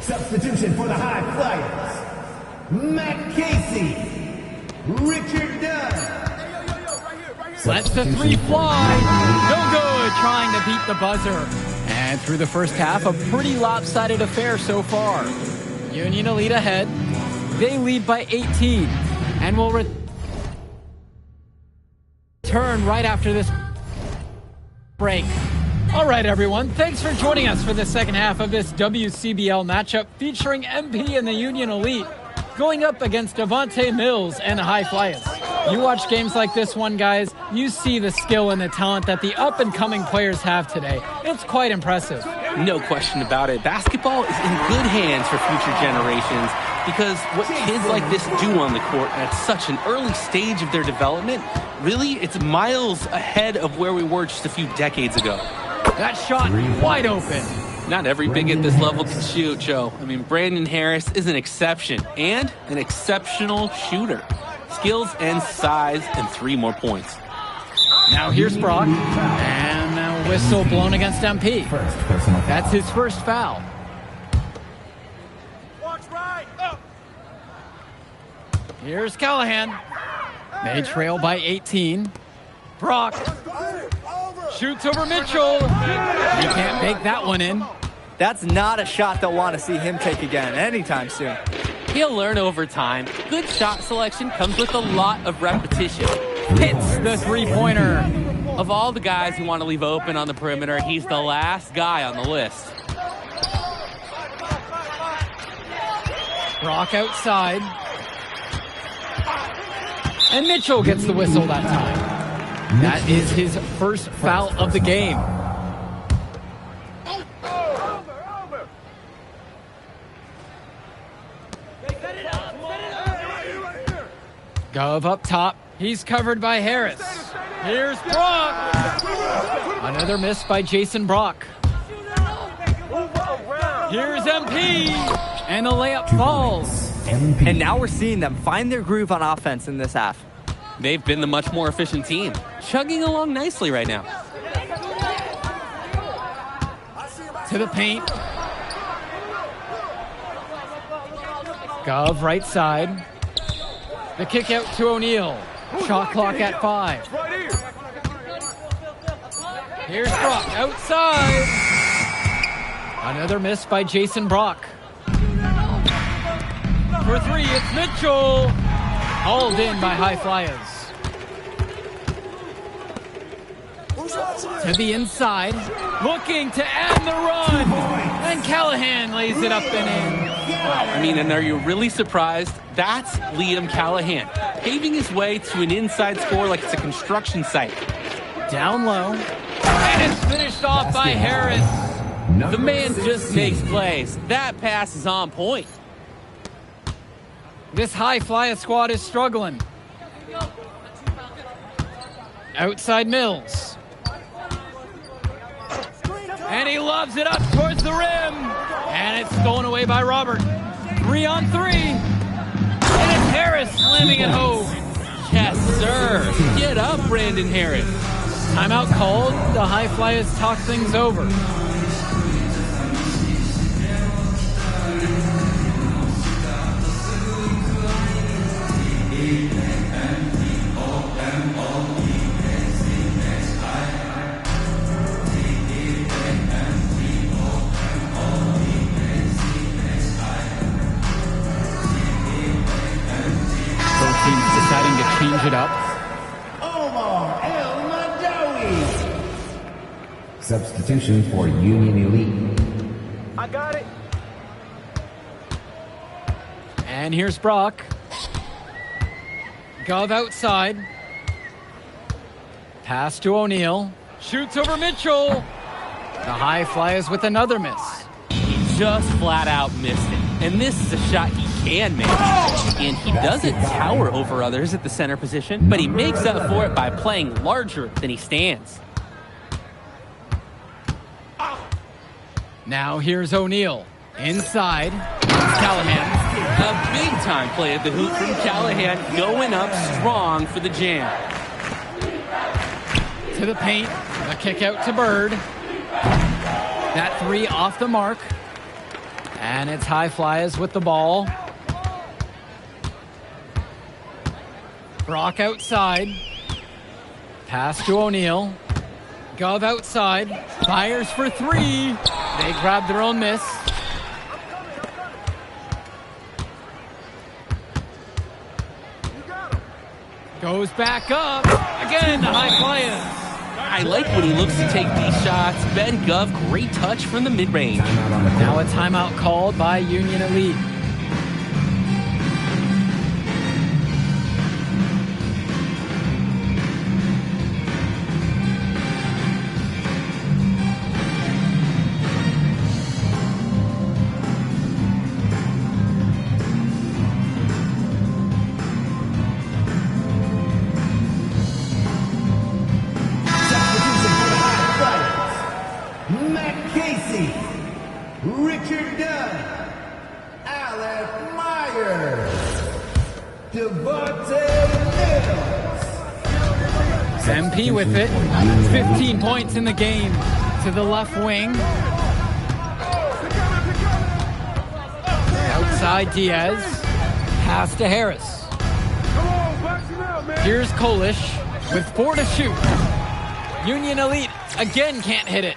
Substitution for the High Flyers. Matt Casey. Richard Dunn. Lets the three fly. No good, trying to beat the buzzer. And through the first half, a pretty lopsided affair so far. Union Elite ahead. They lead by 18 and will return right after this break. All right, everyone. Thanks for joining us for the second half of this WCBL matchup featuring MP and the Union Elite going up against Devontae Mills and the High Flyers. You watch games like this one, guys, you see the skill and the talent that the up-and-coming players have today. It's quite impressive. No question about it. Basketball is in good hands for future generations because what kids like this do on the court at such an early stage of their development, really, it's miles ahead of where we were just a few decades ago. That shot wide open. Not every big at this level can shoot, Joe. I mean, Brandon Harris is an exception and an exceptional shooter. Skills and size and 3 more points. Now here's Brock. And a whistle blown against MP. That's his first foul. Here's Callahan. They trail by 18. Brock shoots over Mitchell. He can't make that one in. That's not a shot they'll want to see him take again anytime soon. He'll learn over time. Good shot selection comes with a lot of repetition. Hits the three-pointer. Of all the guys who want to leave open on the perimeter, he's the last guy on the list. Brock outside. And Mitchell gets the whistle that time. That is his first foul of the game. Gov up top. He's covered by Harris. Here's Brock. Another miss by Jason Brock. Here's MP. And the layup falls. And now we're seeing them find their groove on offense in this half. They've been the much more efficient team, chugging along nicely right now. To the paint. Gov right side. The kick out to O'Neal. Shot clock at 5. Here's Brock outside. Another miss by Jason Brock. For 3, it's Mitchell. Hauled in by High Flyers. To the inside. Looking to end the run. And Callahan lays it up and in. Wow, I mean, and are you really surprised? That's Liam Callahan, paving his way to an inside score like it's a construction site. Down low. And it's finished off by Harris. The man just makes plays. That pass is on point. This High Flyer squad is struggling. Outside Mills. And he lobs it up towards the rim. And it's stolen away by Robert. 3 on 3. And it's Harris slamming it home. Yes, sir. Get up, Brandon Harris. Timeout called. The High Flyers talk things over. Deciding to change it up. Omar El Madawi. Substitution for Union Elite. I got it. And here's Brock. Gov outside. Pass to O'Neal. Shoots over Mitchell. The High Flyers with another miss. He just flat out missed it. And this is a shot he can make. And he doesn't tower over others at the center position, but he makes up for it by playing larger than he stands. Now here's O'Neal. Inside. Callahan. A big-time play at the hoop from Callahan, going up strong for the jam. To the paint. A kick out to Bird. That 3 off the mark. And it's High Flyers with the ball. Brock outside. Pass to O'Neal. Gov outside. Fires for 3. They grab their own miss. Goes back up. Again, the High Flyers. I like when he looks to take these shots. Ben Gov, great touch from the mid-range. Now a timeout called by Union Elite. Richard Dunn, Alec Myers, Devontae Mills. MP with it. 15 points in the game. To the left wing. Outside Diaz. Pass to Harris. Here's Kolish with 4 to shoot. Union Elite again can't hit it.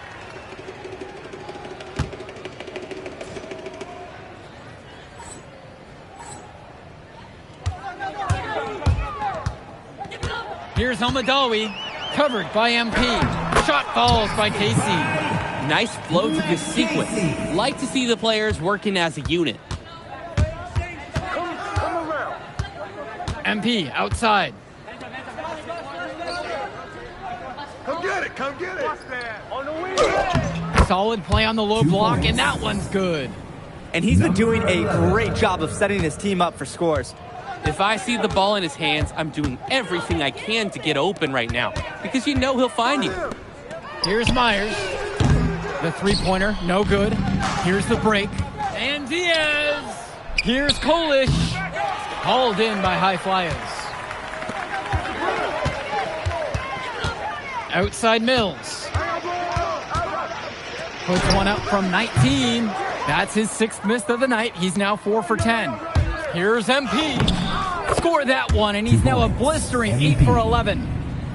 Here's Omadawi, covered by MP. Shot falls by Casey. Nice flow to this sequence. Like to see the players working as a unit. MP outside. Come get it, come get it. On the wing. Solid play on the low block, and that one's good. And he's been doing a great job of setting his team up for scores. If I see the ball in his hands, I'm doing everything I can to get open right now because you know he'll find you. Here's Myers. The three-pointer, no good. Here's the break. And Diaz. Here's Kolish. Hauled in by High Flyers. Outside Mills. Puts one up from 19. That's his 6th miss of the night. He's now 4 for 10. Here's MP. Scored that one, and he's now a blistering 8 for 11.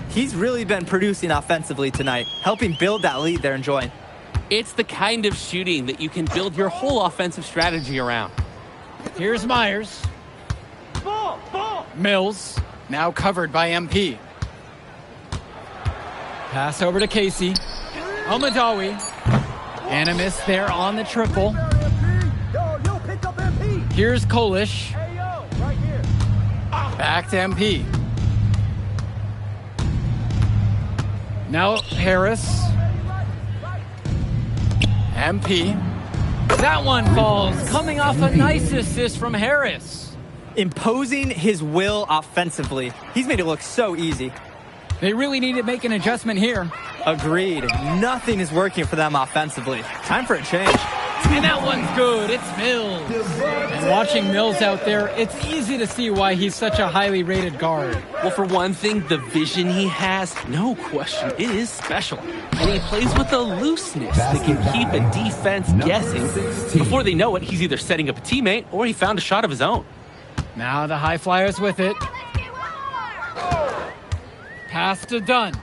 He's really been producing offensively tonight, helping build that lead they're enjoying. It's the kind of shooting that you can build your whole offensive strategy around. Here's Myers. Mills, now covered by MP. Pass over to Casey. Almadawi. And a miss there on the triple. Here's Kolish. Back to MP. Now Harris. MP. That one falls, coming off a nice assist from Harris. Imposing his will offensively. He's made it look so easy. They really need to make an adjustment here. Agreed. Nothing is working for them offensively. Time for a change. And that one's good. It's Mills. And watching Mills out there, it's easy to see why he's such a highly rated guard. Well, for one thing, the vision he has, no question, it is special. And he plays with a looseness that can keep a defense guessing. Before they know it, he's either setting up a teammate or he found a shot of his own. Now the High Flyers with it. Pass to Dunn.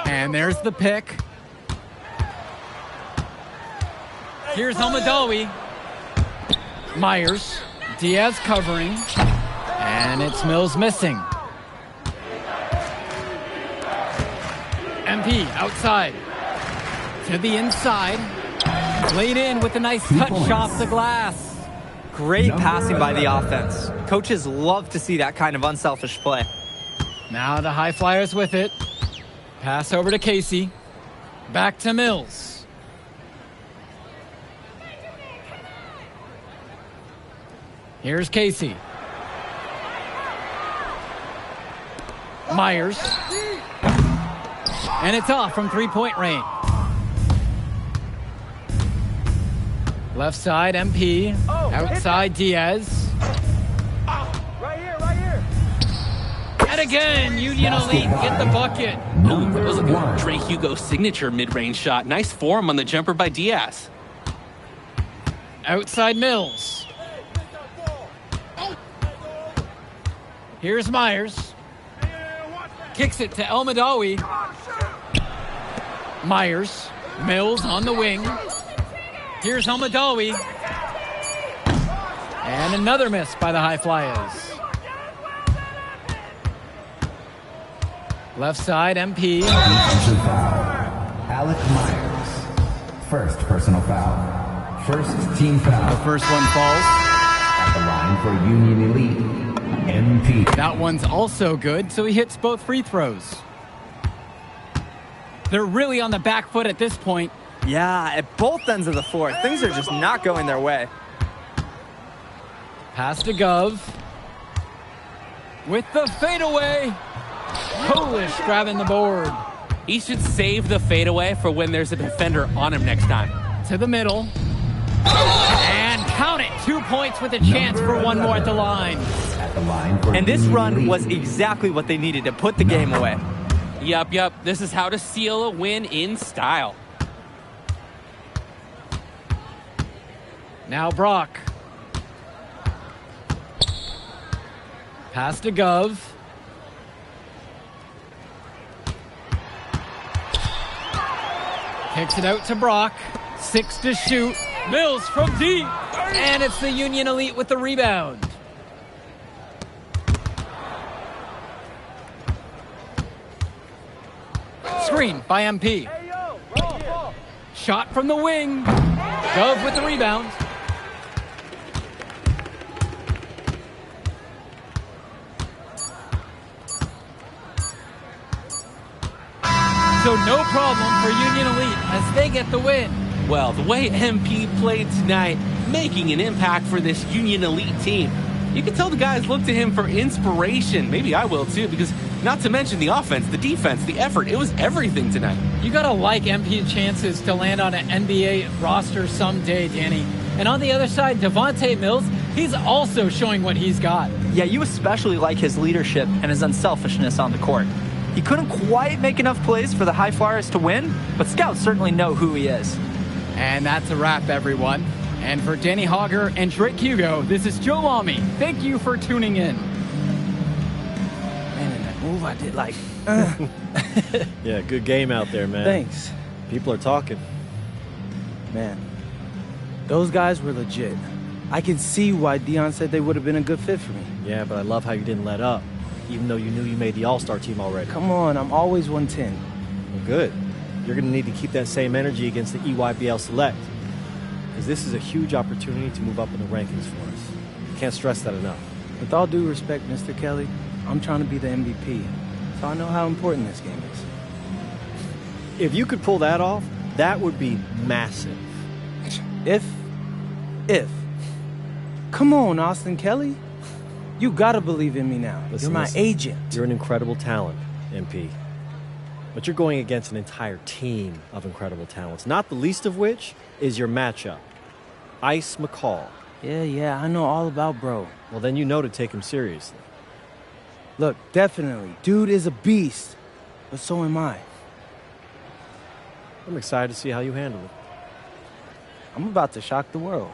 And there's the pick. Here's Almadawi. Myers. Diaz covering. And it's Mills missing. MP outside. To the inside. Laid in with a nice touch off the glass. Great passing by the offense. Coaches love to see that kind of unselfish play. Now the High Flyers with it. Pass over to Casey. Back to Mills. Here's Casey. Myers. And it's off from three-point range. Left side, MP. Outside, Diaz. Right here. And again, Union Elite get the bucket. Oh, that was a Dre Hugo signature mid-range shot. Nice form on the jumper by Diaz. Outside Mills. Here's Myers. Kicks it to Almadawi. Myers. Mills on the wing. Here's Almadawi. And another miss by the High Flyers. Left side, MP. Alec Myers. First personal foul. First team foul. The first one falls. At the line for Union Elite, MP. That one's also good, so he hits both free throws. They're really on the back foot at this point. Yeah, at both ends of the floor, things are just not going their way. Pass to Gov. With the fadeaway. Polish grabbing the board. He should save the fadeaway for when there's a defender on him next time. To the middle. And count it. 2 points with a chance for one more at the line. At the line for And this Union run Elite. was exactly what they needed to put the game away. Yup. This is how to seal a win in style. Now Brock. Pass to Gov. Kicks it out to Brock. 6 to shoot. Mills from deep. And it's the Union Elite with the rebound. Screen by MP. Shot from the wing. Gov with the rebound. So no problem for Union Elite as they get the win. Well, the way MP played tonight, making an impact for this Union Elite team. You can tell the guys look to him for inspiration. Maybe I will too, because not to mention the offense, the defense, the effort. It was everything tonight. You gotta like MP's chances to land on an NBA roster someday, Danny. And on the other side, Devontae Mills, he's also showing what he's got. Yeah, you especially like his leadership and his unselfishness on the court. He couldn't quite make enough plays for the High Flyers to win, but scouts certainly know who he is. And that's a wrap, everyone. And for Danny Hogger and Drake Hugo, this is Joe Lamy. Thank you for tuning in. Man, in that move I did, like... Yeah, good game out there, man. Thanks. People are talking. Man, those guys were legit. I can see why Dion said they would have been a good fit for me. Yeah, but I love how you didn't let up, even though you knew you made the All-Star team already. Come on, I'm always 110. Well, good. You're going to need to keep that same energy against the EYBL Select, because this is a huge opportunity to move up in the rankings for us. Can't stress that enough. With all due respect, Mr. Kelly, I'm trying to be the MVP, so I know how important this game is. If you could pull that off, that would be massive. If. Come on, Austin Kelly. You gotta believe in me now. You're my agent. You're an incredible talent, MP. But you're going against an entire team of incredible talents, not the least of which is your matchup, Ice McCall. Yeah, I know all about bro. Well, then you know to take him seriously. Look, definitely. Dude is a beast, but so am I. I'm excited to see how you handle it. I'm about to shock the world.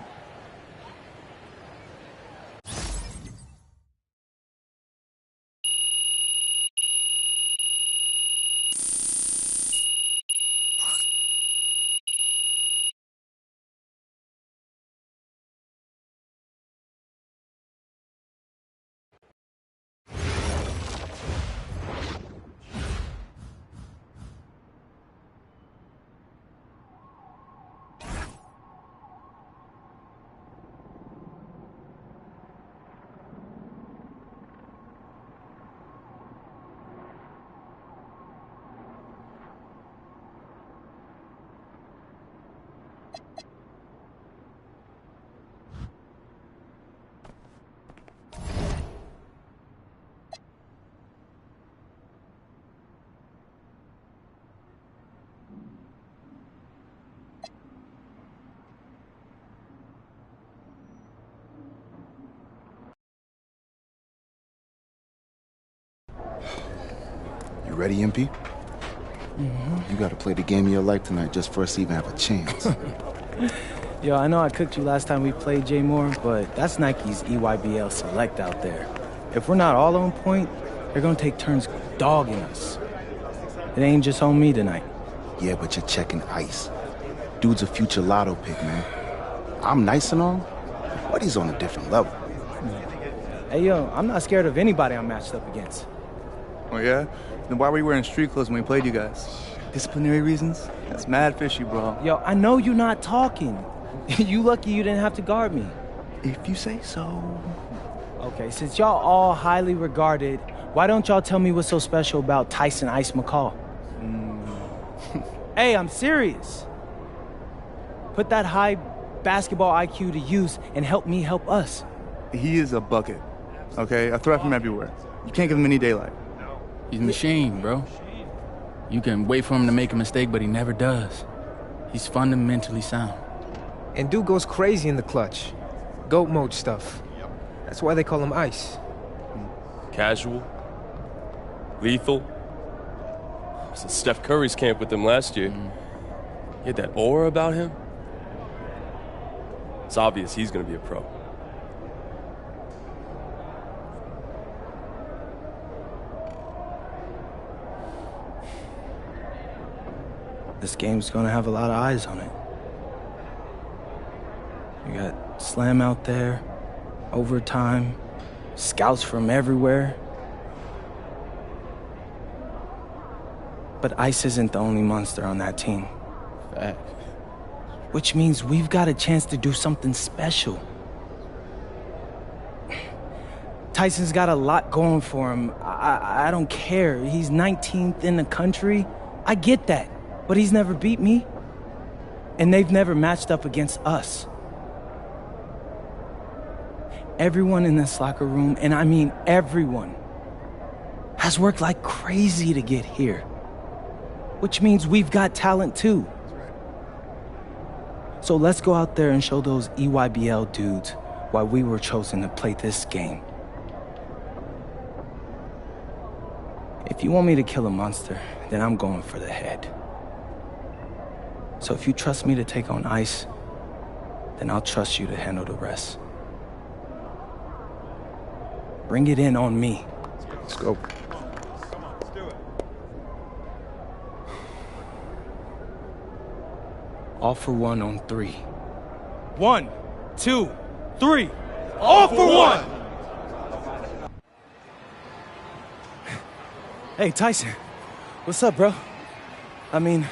You ready, MP? You gotta play the game of your life tonight just for us to even have a chance. Yo, I know I cooked you last time we played J Moore, but that's Nike's EYBL Select out there. If we're not all on point, they're gonna take turns dogging us. It ain't just on me tonight. Yeah, but you're checking Ice. Dude's a future lotto pick, man. I'm nice and all, but he's on a different level. Hey, yo, I'm not scared of anybody I'm matched up against. Oh, yeah? Then why were you wearing street clothes when we played you guys? Disciplinary reasons? That's mad fishy, bro. Yo, I know you're not talking. You lucky you didn't have to guard me. If you say so. Okay, since y'all all highly regarded, why don't y'all tell me what's so special about Tyson Ice McCall? Hey, I'm serious. Put that high basketball IQ to use and help me help us. He is a bucket, okay? I threat from everywhere. You can't give him any daylight. He's a machine, bro. You can wait for him to make a mistake, but he never does. He's fundamentally sound. And dude goes crazy in the clutch. GOAT mode stuff. That's why they call him Ice. Casual. Lethal. I was at Steph Curry's camp with him last year. He had that aura about him. It's obvious he's going to be a pro. This game's gonna have a lot of eyes on it. You got Slam out there, overtime, scouts from everywhere. But Ice isn't the only monster on that team. Fact. Which means we've got a chance to do something special. Tyson's got a lot going for him. I don't care. He's 19th in the country. I get that. But he's never beat me. And they've never matched up against us. Everyone in this locker room, and I mean everyone, has worked like crazy to get here. Which means we've got talent too. So let's go out there and show those EYBL dudes why we were chosen to play this game. If you want me to kill a monster, then I'm going for the head. So if you trust me to take on Ice, then I'll trust you to handle the rest. Bring it in on me. Let's go. All for one on 3. 1, 2, 3. All for one! Hey, Tyson. What's up, bro? I mean,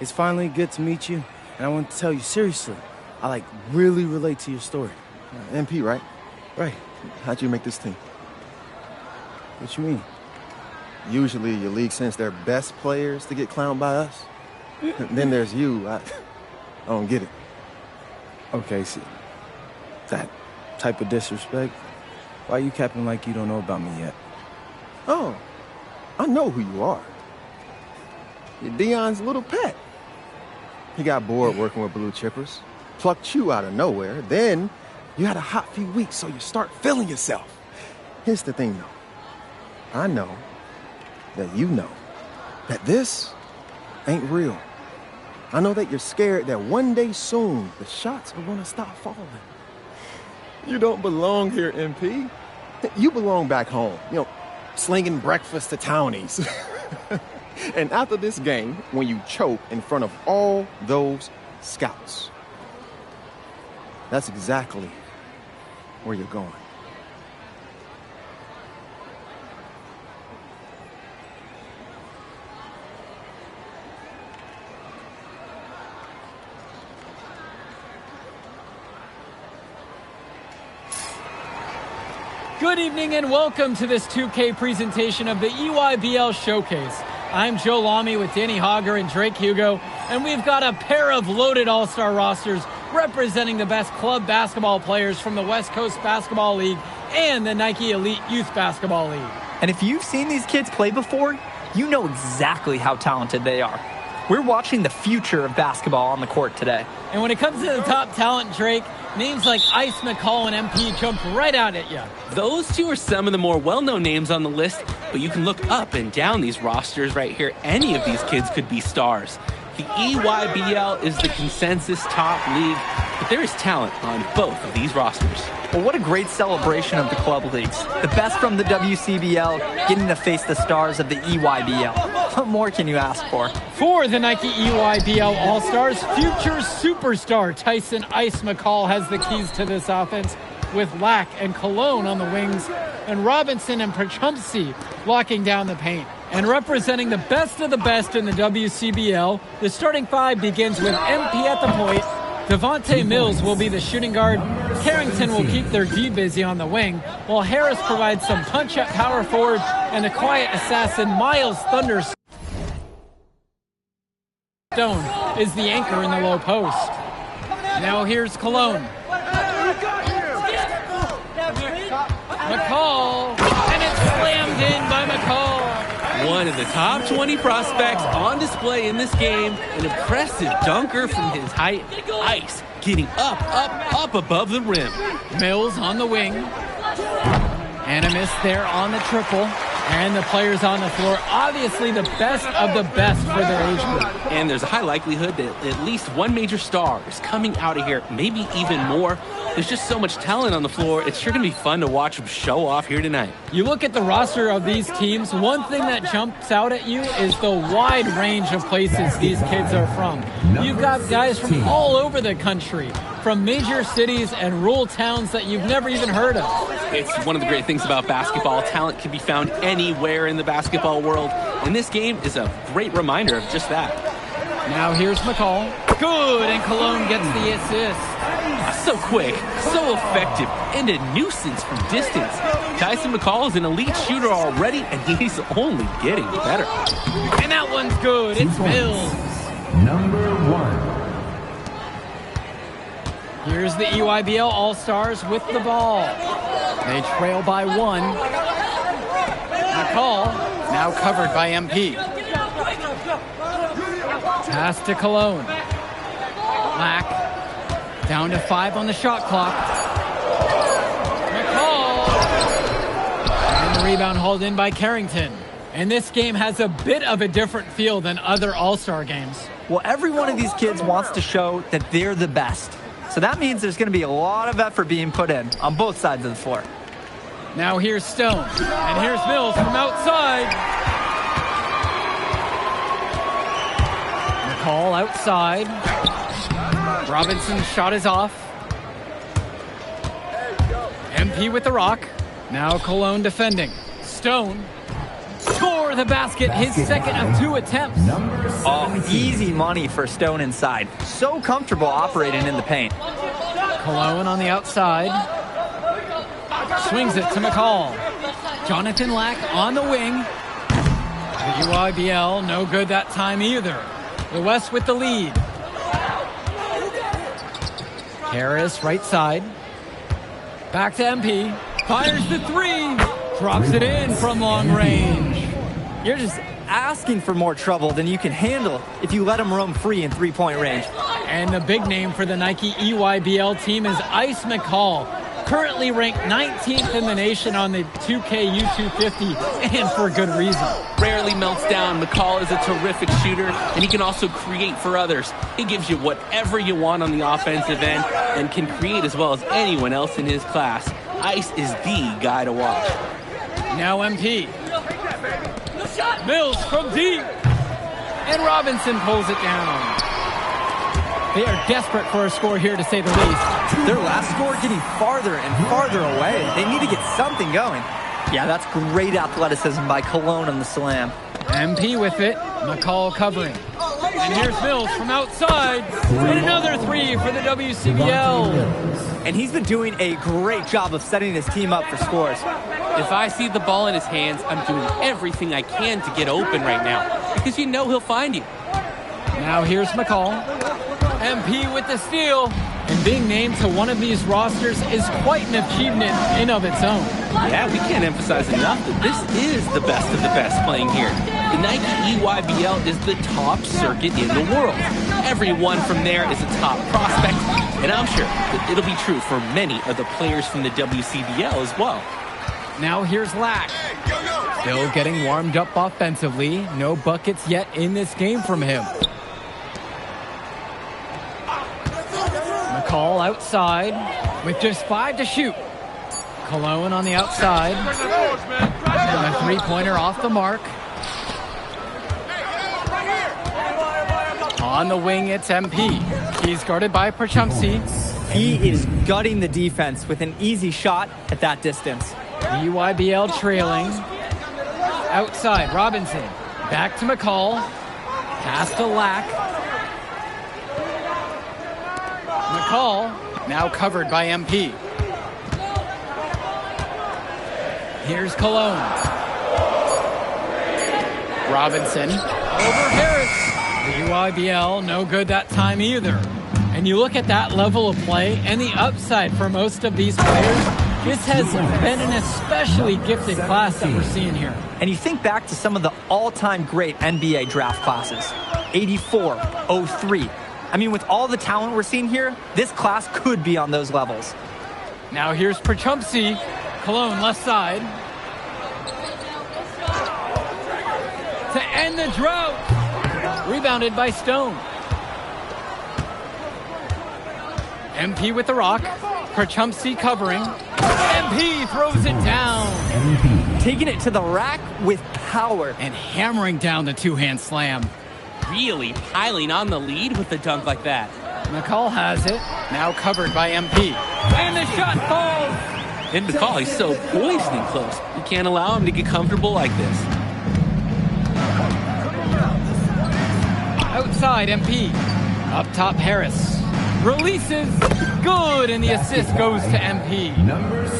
it's finally good to meet you, and I want to tell you seriously, I really relate to your story. MP, right? Right. How'd you make this team? What you mean? Usually your league sends their best players to get clowned by us. Then there's you. I don't get it. Okay, see, that type of disrespect, why you capping like you don't know about me yet? Oh, I know who you are. You're Dion's little pet. He got bored working with blue chippers, plucked you out of nowhere, then you had a hot few weeks, so you start feeling yourself. Here's the thing, though. I know that you know that this ain't real. I know that you're scared that one day soon the shots are gonna stop falling. You don't belong here, MP. You belong back home, slinging breakfast to townies. And after this game, when you choke in front of all those scouts, that's exactly where you're going. Good evening and welcome to this 2K presentation of the EYBL Showcase. I'm Joe Lamy with Danny Hogger and Drake Hugo, and we've got a pair of loaded all-star rosters representing the best club basketball players from the West Coast Basketball League and the Nike Elite Youth Basketball League. And if you've seen these kids play before, you know exactly how talented they are. We're watching the future of basketball on the court today. And when it comes to the top talent, Drake, names like Ice McCall and MP jump right out at you. Those two are some of the more well-known names on the list, but you can look up and down these rosters right here. Any of these kids could be stars. The EYBL is the consensus top league, but there is talent on both of these rosters. Well, what a great celebration of the club leagues. The best from the WCBL getting to face the stars of the EYBL. What more can you ask for? For the Nike EYBL All-Stars, future superstar Tyson Ice McCall has the keys to this offense, with Lack and Cologne on the wings, and Robinson and Pachumsi locking down the paint. And representing the best of the best in the WCBL, the starting five begins with MP at the point. Devontae Mills will be the shooting guard. Carrington will keep their D busy on the wing, while Harris provides some punch at power forward, and the quiet assassin Miles Thunderstone is the anchor in the low post. Now here's Cologne. McCall, and it's slammed in by McCall. One of the top 20 prospects on display in this game, an impressive dunker from his height. Ice getting up above the rim. Mills on the wing. And a miss there on the triple. And the players on the floor, obviously the best of the best for their age group. And there's a high likelihood that at least one major star is coming out of here, maybe even more. There's just so much talent on the floor. It's sure going to be fun to watch them show off here tonight. You look at the roster of these teams, one thing that jumps out at you is the wide range of places these kids are from. You've got guys from all over the country, from major cities and rural towns that you've never even heard of. It's one of the great things about basketball. Talent can be found anywhere in the basketball world, and this game is a great reminder of just that. Now here's McCall. Good, and Cologne gets the assist. So quick, so effective, and a nuisance from distance. Tyson McCall is an elite shooter already, and he's only getting better. And that one's good. It's Mills. Number one. Here's the EYBL All-Stars with the ball. They trail by 1. McCall now covered by MP. Pass to Cologne. Lack down to 5 on the shot clock. McCall. And the rebound hauled in by Carrington. And this game has a bit of a different feel than other All-Star games. Well, every one of these kids wants to show that they're the best. So that means there's going to be a lot of effort being put in on both sides of the floor. Now here's Stone. And here's Mills from outside. McCall outside. Robinson's shot is off. MP with the rock. Now Cologne defending. Stone score the basket, his second of 2 attempts. Oh, easy money for Stone inside. So comfortable operating in the paint. Cologne on the outside. Swings it to McCall. Jonathan Lack on the wing. The UIBL, no good that time either. The West with the lead. Harris, right side. Back to MP. Fires the 3. Drops it in from long range. You're just asking for more trouble than you can handle if you let him roam free in three-point range. And the big name for the Nike EYBL team is Ice McCall. Currently ranked 19th in the nation on the 2K U250, and for good reason. Rarely melts down. McCall is a terrific shooter, and he can also create for others. He gives you whatever you want on the offensive end and can create as well as anyone else in his class. Ice is the guy to watch. Now MP. Mills from deep. And Robinson pulls it down. They are desperate for a score here, to say the least. Their last score getting farther and farther away. They need to get something going. Yeah, that's great athleticism by Cologne on the slam. MP with it. McCall covering. And here's Mills from outside. And another 3 for the WCBL. And he's been doing a great job of setting his team up for scores. If I see the ball in his hands, I'm doing everything I can to get open right now, because you know he'll find you. Now here's McCall. MP with the steal. And being named to one of these rosters is quite an achievement in of its own. Yeah, we can't emphasize enough that this is the best of the best playing here. The Nike EYBL is the top circuit in the world. Everyone from there is a top prospect, and I'm sure that it'll be true for many of the players from the WCBL as well. Now here's Lack. Still getting warmed up offensively. No buckets yet in this game from him. McCall outside with just 5 to shoot. Cologne on the outside. And a three-pointer off the mark. On the wing, it's MP. He's guarded by Perchumsey. He is gutting the defense with an easy shot at that distance. UYBL trailing. Outside, Robinson. Back to McCall. Pass to Lack. McCall, now covered by MP. Here's Cologne. Robinson. Over Harris. The UIBL, no good that time either. And you look at that level of play and the upside for most of these players, this has been an especially gifted class that we're seeing here. And you think back to some of the all-time great NBA draft classes. 84, 03. I mean, with all the talent we're seeing here, this class could be on those levels. Now here's Perchumsey. Cologne left side. To end the drought. Rebounded by Stone. MP with the rock. Perchumsey covering. MP throws it down. Taking it to the rack with power. And hammering down the two-hand slam. Really piling on the lead with a dunk like that. McCall has it. Now covered by MP. And the shot falls. And McCall, he's so poised and close. You can't allow him to get comfortable like this. Outside, MP. Up top, Harris. Releases. Good, and the assist goes to MP.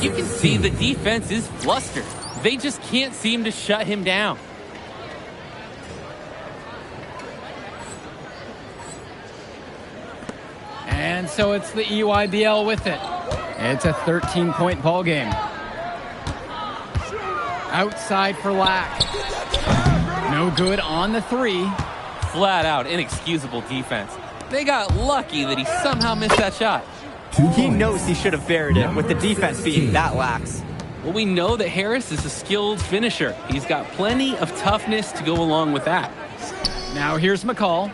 You can see the defense is flustered. They just can't seem to shut him down. And And so it's the EYBL with it. It's a 13-point ball game. Outside for Lack. No good on the three. Flat out inexcusable defense. They got lucky that he somehow missed that shot. He knows he should have buried it with the defense being that lax. Well, we know that Harris is a skilled finisher. He's got plenty of toughness to go along with that. Now here's McCall.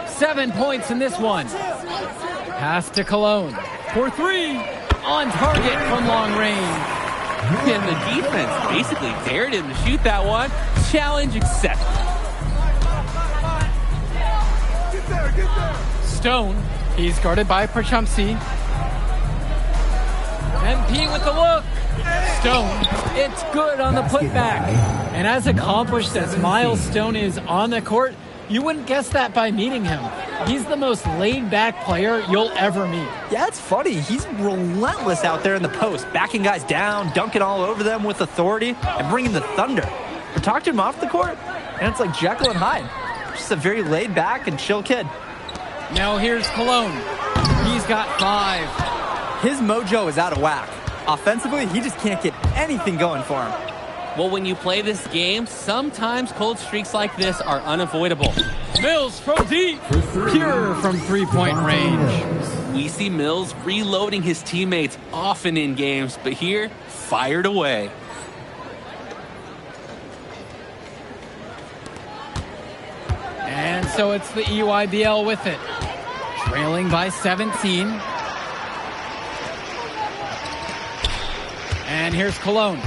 7 points in this one. Pass to Cologne. For three. On target from long range. And the defense basically dared him to shoot that one. Challenge accepted. Stone. He's guarded by Prachumsi. MP with the look. Stone. It's good on the putback. And as accomplished as Miles Stone is on the court, you wouldn't guess that by meeting him. He's the most laid-back player you'll ever meet. Yeah, it's funny. He's relentless out there in the post, backing guys down, dunking all over them with authority, and bringing the thunder. But talk to him off the court, and it's like Jekyll and Hyde. Just a very laid-back and chill kid. Now here's Cologne. He's got 5. His mojo is out of whack. Offensively, he just can't get anything going for him. Well, when you play this game, sometimes cold streaks like this are unavoidable. Mills from deep. Pure from three-point range. We see Mills reloading his teammates often in games, but here, fired away. And so it's the EYBL with it. Trailing by 17. And here's Cologne.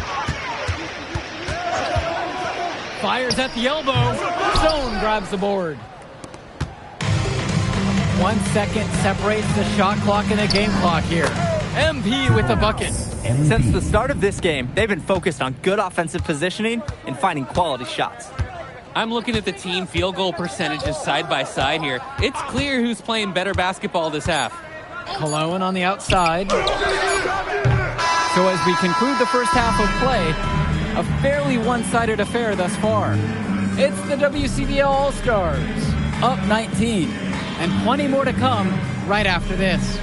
Fires at the elbow. Stone grabs the board. 1 second separates the shot clock and the game clock here. MP with the bucket. Since the start of this game, they've been focused on good offensive positioning and finding quality shots. I'm looking at the team field goal percentages side by side here. It's clear who's playing better basketball this half. Cologne on the outside. So as we conclude the first half of play, a fairly one-sided affair thus far. It's the WCBL All-Stars, up 19, and plenty more to come right after this.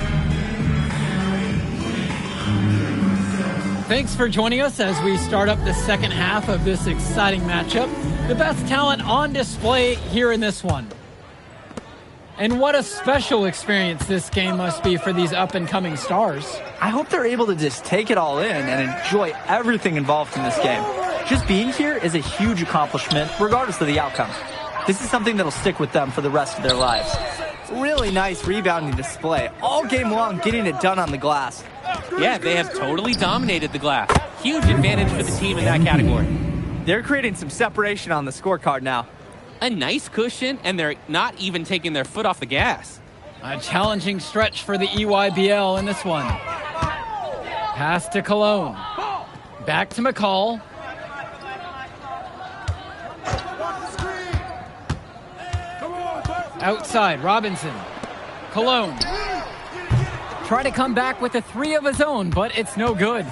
Thanks for joining us as we start up the second half of this exciting matchup. The best talent on display here in this one. And what a special experience this game must be for these up-and-coming stars. I hope they're able to just take it all in and enjoy everything involved in this game. Just being here is a huge accomplishment, regardless of the outcome. This is something that'll stick with them for the rest of their lives. Really nice rebounding display, all game long, getting it done on the glass. Yeah, they have totally dominated the glass. Huge advantage for the team in that category. They're creating some separation on the scorecard now. A nice cushion, and they're not even taking their foot off the gas. A challenging stretch for the EYBL in this one. Pass to Cologne. Back to McCall. Outside, Robinson. Cologne. Try to come back with a three of his own, but it's no good.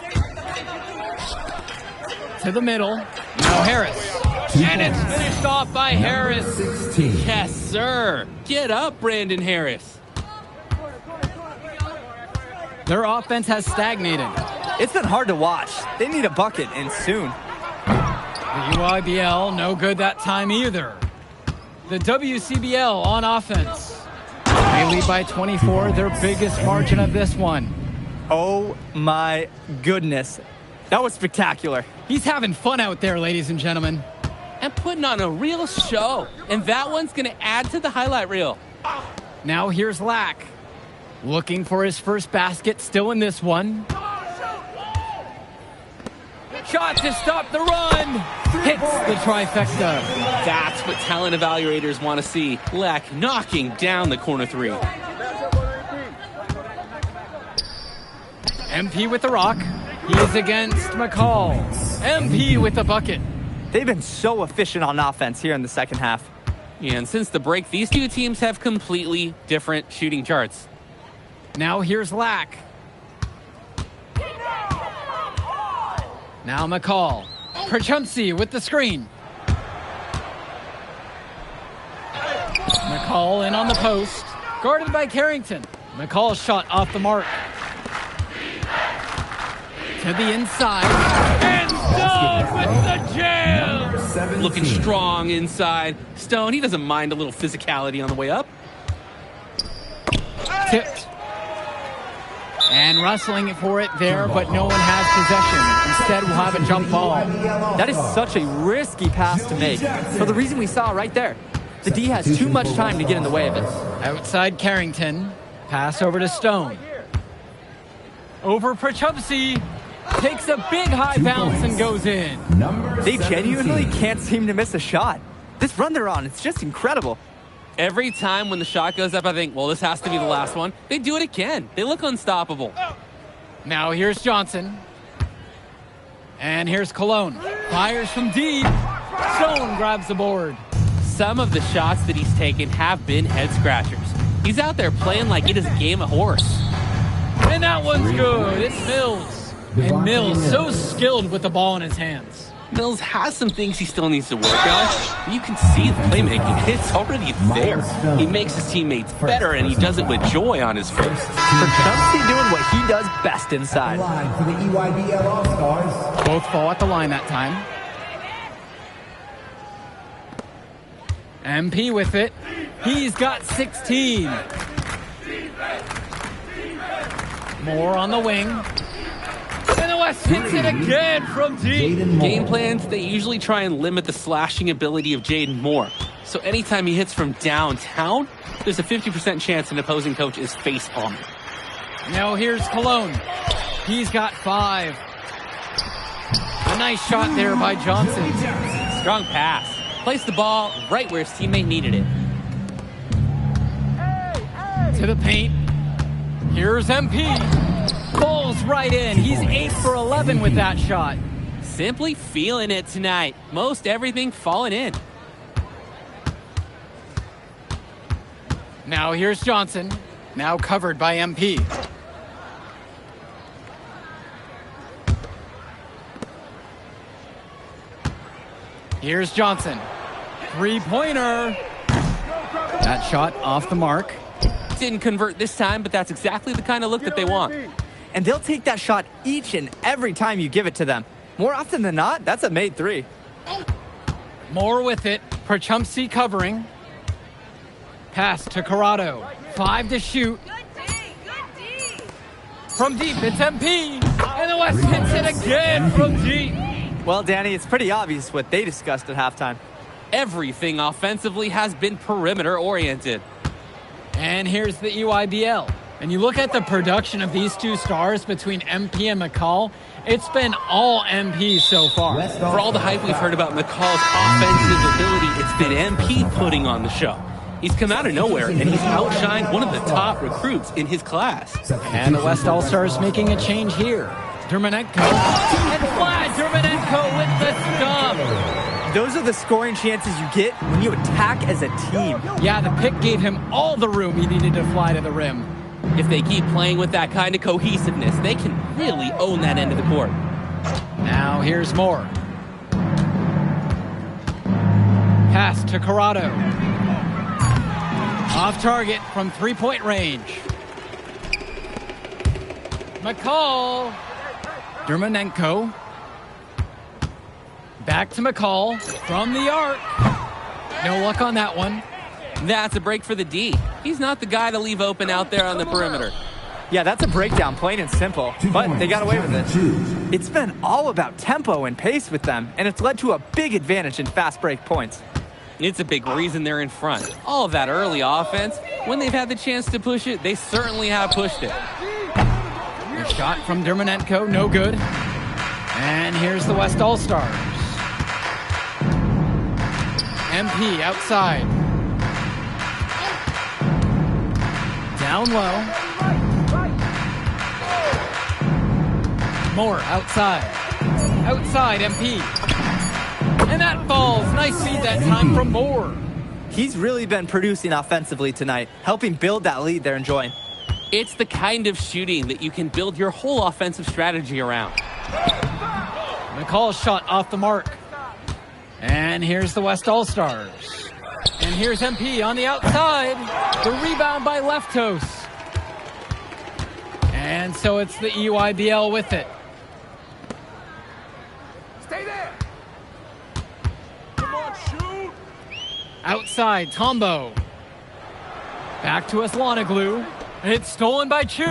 To the middle. Now Harris. And it's finished off by Harris. 16. Yes, sir. Get up, Brandon Harris. Their offense has stagnated. It's been hard to watch. They need a bucket, and soon. The UIBL, no good that time either. The WCBL on offense. They lead by 24, their biggest margin of this one. Oh my goodness. That was spectacular. He's having fun out there, ladies and gentlemen. And putting on a real show. And that one's going to add to the highlight reel. Now here's Lack. Looking for his first basket, still in this one. Shot to stop the run. Hits the trifecta. That's what talent evaluators want to see. Lack knocking down the corner three. MP with the rock. He's against McCall. MP with the bucket. They've been so efficient on offense here in the second half. Yeah, and since the break, these two teams have completely different shooting charts. Now here's Lack. Now McCall. Prachumsi with the screen. McCall in on the post. Guarded by Carrington. McCall's shot off the mark. To the inside. And Stone with the jam! Looking strong inside. Stone, he doesn't mind a little physicality on the way up. Tipped. And wrestling for it there, but no one has possession. Instead, we'll have a jump ball. That is such a risky pass to make. For the reason we saw right there. The D has too much time to get in the way of it. Outside Carrington. Pass over to Stone. Over Prochupsey. Takes a big high bounce and goes in. They genuinely can't seem to miss a shot. This run they're on, it's just incredible. Every time when the shot goes up, I think, well, this has to be the last one. They do it again. They look unstoppable. Now here's Johnson. And here's Cologne. Fires from deep. Stone grabs the board. Some of the shots that he's taken have been head scratchers. He's out there playing like it is a game of horse. And that one's good. It's Mills. And Mills so skilled with the ball in his hands. Mills has some things he still needs to work on. You can see the playmaking. It's already there. He makes his teammates better, and he does it with joy on his face. Prochupsey doing what he does best inside. For the EYBL All-Stars. Both fall at the line that time. MP with it. He's got 16. More on the wing. And the West hits it again from deep. Game plans, they usually try and limit the slashing ability of Jaden Moore. So anytime he hits from downtown, there's a 50% chance an opposing coach is face palming. Now here's Cologne. He's got 5. A nice shot there by Johnson. Strong pass. Placed the ball right where his teammate needed it. To the paint. Here's MP. Falls right in. He's 8 for 11 with that shot. Simply feeling it tonight. Most everything falling in. Now here's Johnson. Now covered by MP. Here's Johnson. 3-pointer. That shot off the mark. Didn't convert this time, but that's exactly the kind of look that they want. And they'll take that shot each and every time you give it to them. More often than not, that's a made 3. More with it. Prochupsey covering. Pass to Corrado. 5 to shoot. From deep, it's MP. And the West hits it again from deep. Well, Danny, it's pretty obvious what they discussed at halftime. Everything offensively has been perimeter oriented. And here's the EYBL. And you look at the production of these two stars between MP and McCall, it's been all MP so far. For all the hype we've heard about McCall's offensive ability, it's been MP putting on the show. He's come out of nowhere, and he's outshined one of the top recruits in his class. And the West All-Stars making a change here. Dermanenko. And flat Dermanenko with the stop. Those are the scoring chances you get when you attack as a team. Yeah, the pick gave him all the room he needed to fly to the rim. If they keep playing with that kind of cohesiveness, they can really own that end of the court. Now here's Moore. Pass to Corrado. Off target from 3-point range. McCall. Dermanenko. Back to McCall from the arc. No luck on that one. That's a break for the D. He's not the guy to leave open out there on the perimeter. Yeah, that's a breakdown, plain and simple. But they got away with it. It's been all about tempo and pace with them, and it's led to a big advantage in fast break points. It's a big reason they're in front. All of that early offense, when they've had the chance to push it, they certainly have pushed it. A shot from Dermanenko, no good. And here's the West All-Stars. MP outside. Down low. Moore outside. Outside MP. And that falls. Nice feed that time from Moore. He's really been producing offensively tonight, helping build that lead they're enjoying. It's the kind of shooting that you can build your whole offensive strategy around. McCall's shot off the mark. And here's the West All-Stars. And here's MP on the outside. The rebound by Leftos. And so it's the EYBL with it. Stay there. Come on, shoot. Outside, Tombo. Back to Aslanoglu. It's stolen by Chu.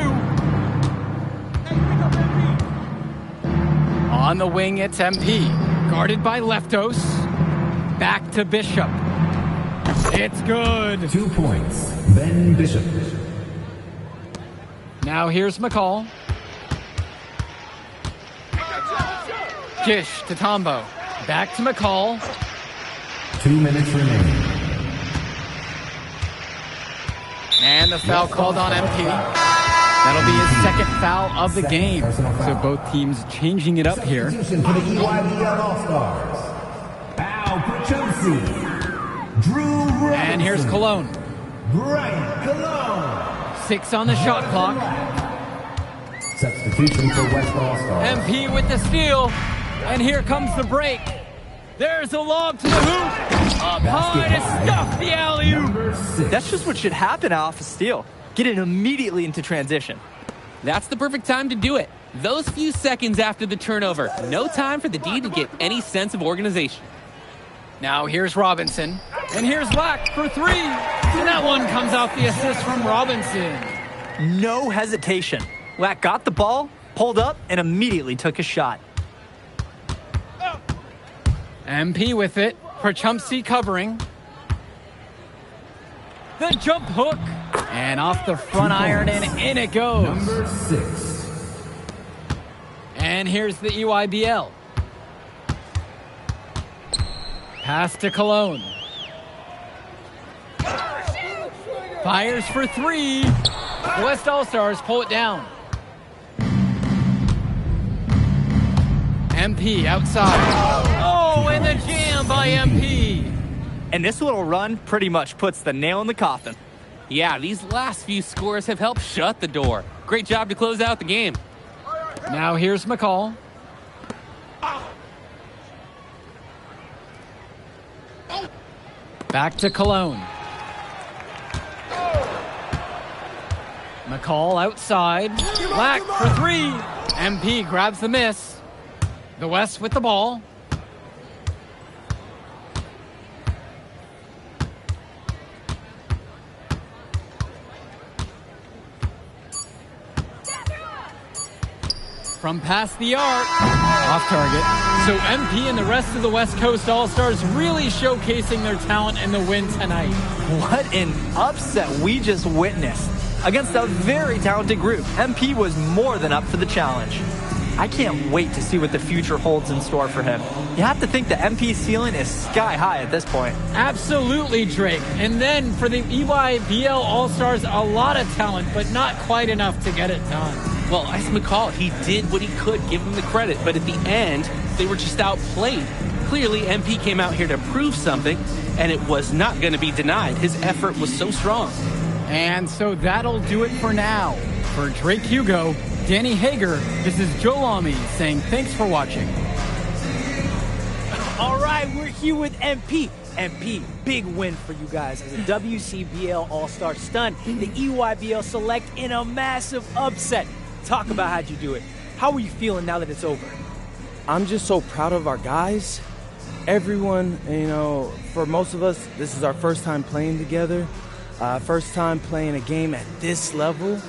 On the wing, it's MP. Guarded by Leftos. Back to Bishop. It's good. 2 points. Ben Bishop. Now here's McCall. Gish to Tombo. Back to McCall. 2 minutes remaining. And the foul called on MP. That'll be his second foul of the game. So both teams changing it up here. Substitution for the EYBL All-Stars. Al Pachumsi. Drew Robinson. And here's Cologne. Brian Cologne. 6 on the shot clock. Substitution for West All-Stars. MP with the steal. And here comes the break. There's a lob to the hoop. Up high to stuff the alley-oop. That's just what should happen off a steal. Get it immediately into transition. That's the perfect time to do it. Those few seconds after the turnover. No time for the D to get any sense of organization. Now here's Robinson. And here's Lack for 3. And that one comes off the assist from Robinson. No hesitation. Lack got the ball, pulled up, and immediately took a shot. MP with it. Pachumsi covering. The jump hook. And off the front iron, and in it goes. Number 6. And here's the EYBL. Pass to Cologne. Fires for 3. The West All-Stars pull it down. MP outside. Oh, and the jam by MP. And this little run pretty much puts the nail in the coffin. Yeah, these last few scores have helped shut the door. Great job to close out the game. Now here's McCall. Back to Cologne. McCall outside. Black for 3. MP grabs the miss. The West with the ball. From past the arc. Off target. So MP and the rest of the West Coast All-Stars really showcasing their talent in the win tonight. What an upset we just witnessed. Against a very talented group, MP was more than up for the challenge. I can't wait to see what the future holds in store for him. You have to think the MP ceiling is sky high at this point. Absolutely, Drake. And then for the EYBL All-Stars, a lot of talent, but not quite enough to get it done. Well, as McCall, he did what he could, give him the credit, but at the end, they were just outplayed. Clearly, MP came out here to prove something, and it was not going to be denied. His effort was so strong. And so that'll do it for now. For Drake Hugo, Danny Hager, this is Joe Lamy saying thanks for watching. All right, we're here with MP. MP, big win for you guys as a WCBL All-Star stun. The EYBL Select in a massive upset. Talk about how'd you do it. How are you feeling now that it's over? I'm just so proud of our guys. Everyone, for most of us, this is our first time playing together. First time playing a game at this level.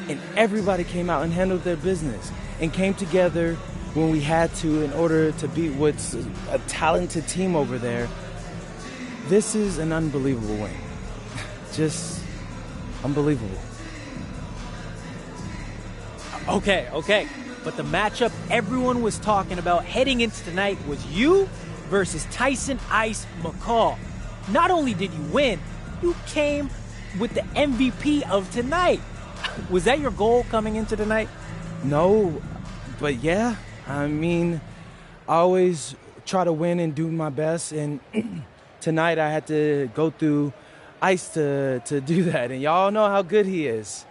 And everybody came out and handled their business and came together when we had to in order to beat what's a talented team over there. This is an unbelievable win. Just unbelievable. Okay. But the matchup everyone was talking about heading into tonight was you versus Tyson Ice McCall. Not only did you win, you came with the MVP of tonight. Was that your goal coming into tonight? No, but yeah. I mean, I always try to win and do my best, and tonight I had to go through Ice to do that, and y'all know how good he is.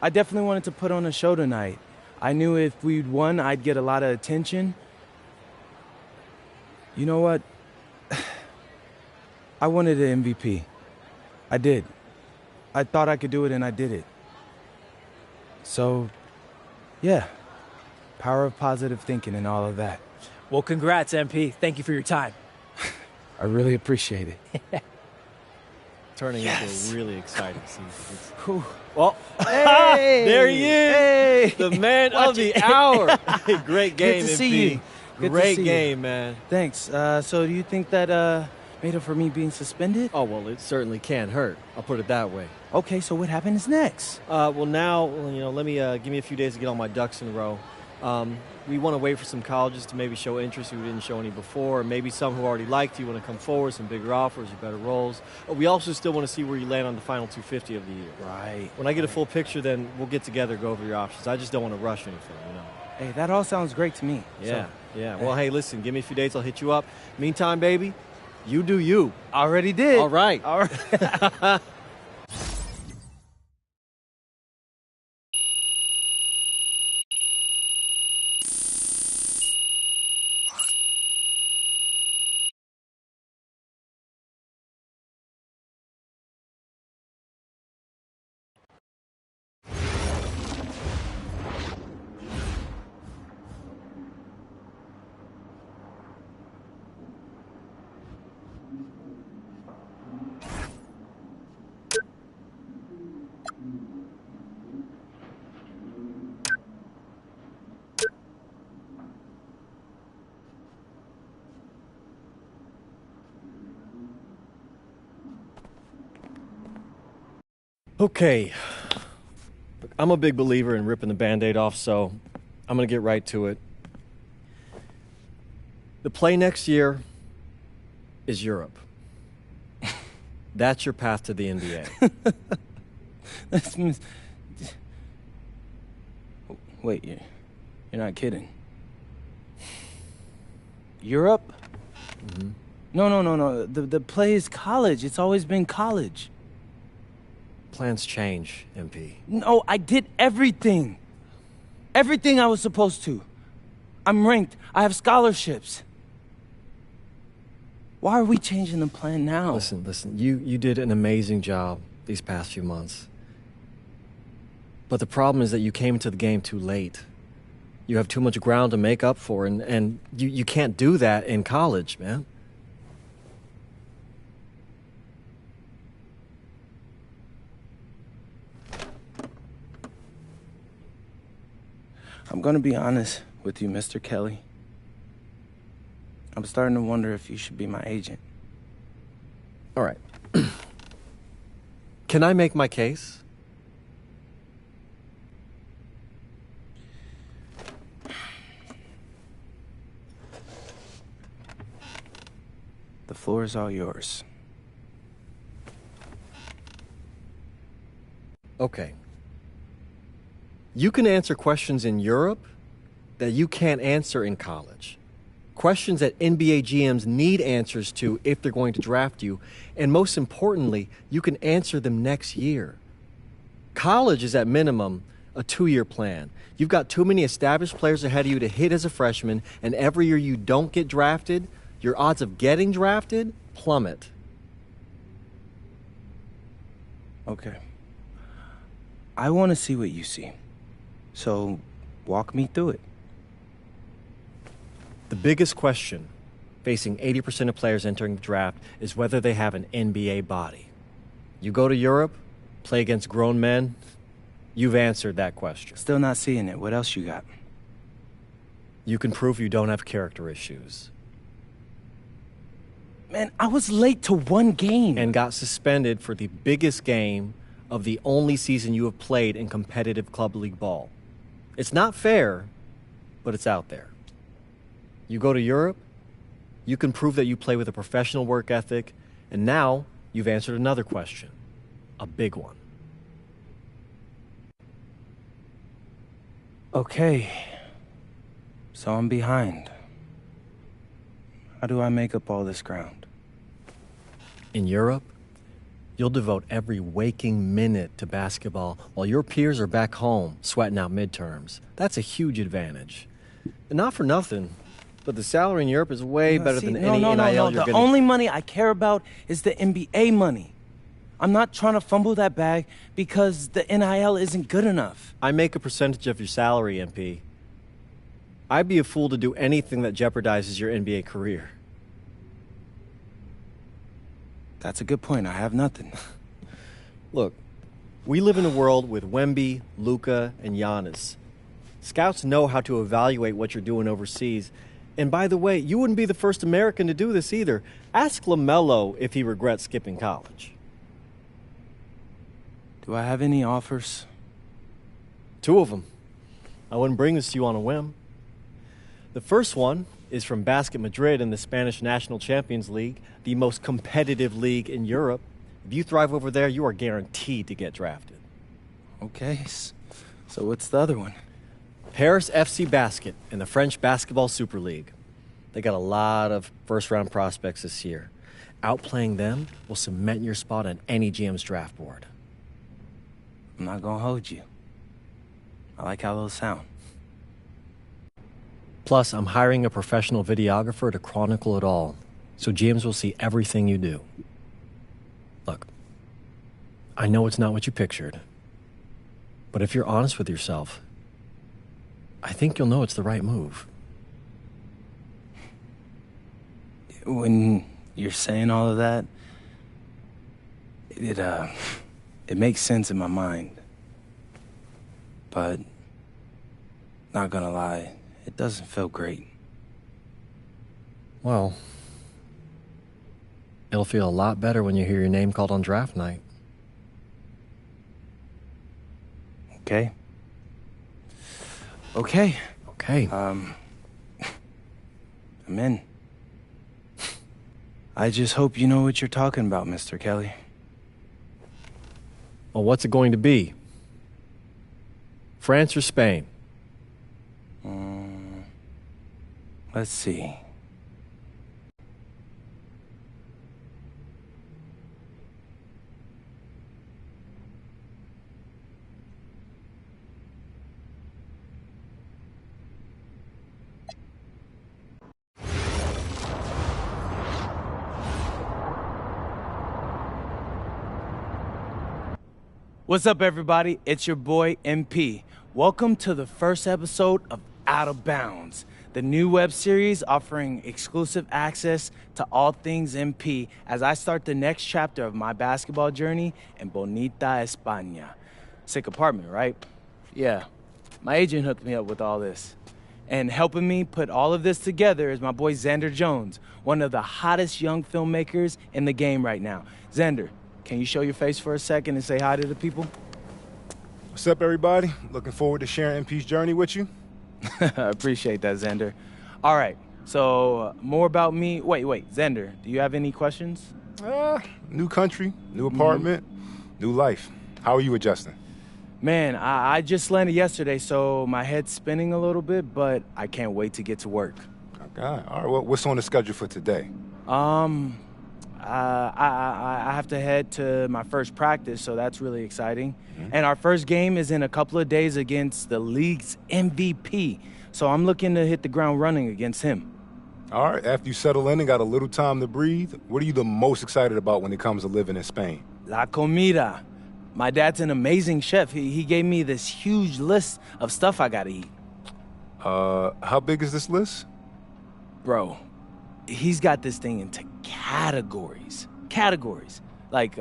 I definitely wanted to put on a show tonight. I knew if we'd won, I'd get a lot of attention. You know what? I wanted an MVP. I did. I thought I could do it, and I did it. So, yeah. Power of positive thinking and all of that. Well, congrats, MP. Thank you for your time. I really appreciate it. Turning into a really exciting season. Well, hey, there he is, hey, the man of the hour. Great game, Good to MP. see you. Good Great to see game, you. man. Thanks. So do you think that made up for me being suspended? Oh, well, it certainly can't hurt. I'll put it that way. Okay, so what happens next? Well, now, let me give me a few days to get all my ducks in a row. We want to wait for some colleges to maybe show interest who didn't show any before, or maybe some who already liked you want to come forward, some bigger offers or better roles. We also still want to see where you land on the final 250 of the year. Right. When I get a full picture, then we'll get together, go over your options. I just don't want to rush anything, Hey, that all sounds great to me. Yeah, So, yeah. Well, hey, listen, give me a few days, I'll hit you up. Meantime, baby, you do you. Already did. All right. All right. Okay. Look, I'm a big believer in ripping the Band-Aid off, so I'm going to get right to it. The play next year is Europe. That's your path to the NBA. Wait, you're not kidding. Europe? Mm-hmm. No. The play is college. It's always been college. Plans change, MP. No, I did everything. Everything I was supposed to. I'm ranked. I have scholarships. Why are we changing the plan now? Listen. You did an amazing job these past few months. But the problem is that you came into the game too late. You have too much ground to make up for, and you can't do that in college, man. I'm gonna be honest with you, Mr. Kelly. I'm starting to wonder if you should be my agent. All right. Can I make my case? The floor is all yours. Okay. You can answer questions in Europe that you can't answer in college. Questions that NBA GMs need answers to if they're going to draft you. And most importantly, you can answer them next year. College is at minimum a 2-year plan. You've got too many established players ahead of you to hit as a freshman, and every year you don't get drafted, your odds of getting drafted plummet. Okay. I want to see what you see. So, walk me through it. The biggest question facing 80% of players entering the draft is whether they have an NBA body. You go to Europe, play against grown men, you've answered that question. Still not seeing it. What else you got? You can prove you don't have character issues. Man, I was late to one game. And got suspended for the biggest game of the only season you have played in competitive club league ball. It's not fair, but it's out there. You go to Europe, you can prove that you play with a professional work ethic, and now you've answered another question, a big one. Okay. So I'm behind. How do I make up all this ground? In Europe, you'll devote every waking minute to basketball while your peers are back home sweating out midterms. That's a huge advantage. And not for nothing, but the salary in Europe is way better than any NIL you're The gonna... only money I care about is the NBA money. I'm not trying to fumble that bag because the NIL isn't good enough. I make a percentage of your salary, MP. I'd be a fool to do anything that jeopardizes your NBA career. That's a good point. I have nothing. Look, we live in a world with Wemby, Luka, and Giannis. Scouts know how to evaluate what you're doing overseas. And by the way, you wouldn't be the first American to do this either. Ask LaMelo if he regrets skipping college. Do I have any offers? 2 of them. I wouldn't bring this to you on a whim. The first one is from Basket Madrid in the Spanish National Champions League, the most competitive league in Europe. If you thrive over there, you are guaranteed to get drafted. Okay, so what's the other one? Paris FC Basket in the French Basketball Super League. They got a lot of first-round prospects this year. Outplaying them will cement your spot on any GM's draft board. I'm not gonna hold you. I like how those sound. Plus, I'm hiring a professional videographer to chronicle it all, so GMs will see everything you do. Look, I know it's not what you pictured, but if you're honest with yourself, I think you'll know it's the right move. When you're saying all of that, it makes sense in my mind. But, not gonna lie, it doesn't feel great. Well, it'll feel a lot better when you hear your name called on draft night. Okay. Okay. I'm in. I just hope you know what you're talking about, Mr. Kelly. Well, what's it going to be? France or Spain? Let's see. What's up, everybody? It's your boy, MP. Welcome to the first episode of Out of Bounds, the new web series offering exclusive access to all things MP as I start the next chapter of my basketball journey in Bonita, España. Sick apartment, right? Yeah. My agent hooked me up with all this. And helping me put all of this together is my boy Xander Jones, one of the hottest young filmmakers in the game right now. Xander, can you show your face for a second and say hi to the people? What's up, everybody? Looking forward to sharing MP's journey with you. I appreciate that, Xander. All right, so more about me. Wait, Xander, do you have any questions? New country, new apartment, new life. How are you adjusting? Man, I just landed yesterday, so my head's spinning a little bit, but I can't wait to get to work. Okay. All right, well, what's on the schedule for today? I have to head to my first practice, so that's really exciting. And our first game is in a couple of days against the league's MVP, so I'm looking to hit the ground running against him. All right, after you settle in and got a little time to breathe, what are you the most excited about when it comes to living in Spain? La comida. My dad's an amazing chef. He gave me this huge list of stuff I gotta eat. How big is this list? Bro, he's got this thing into categories. Like,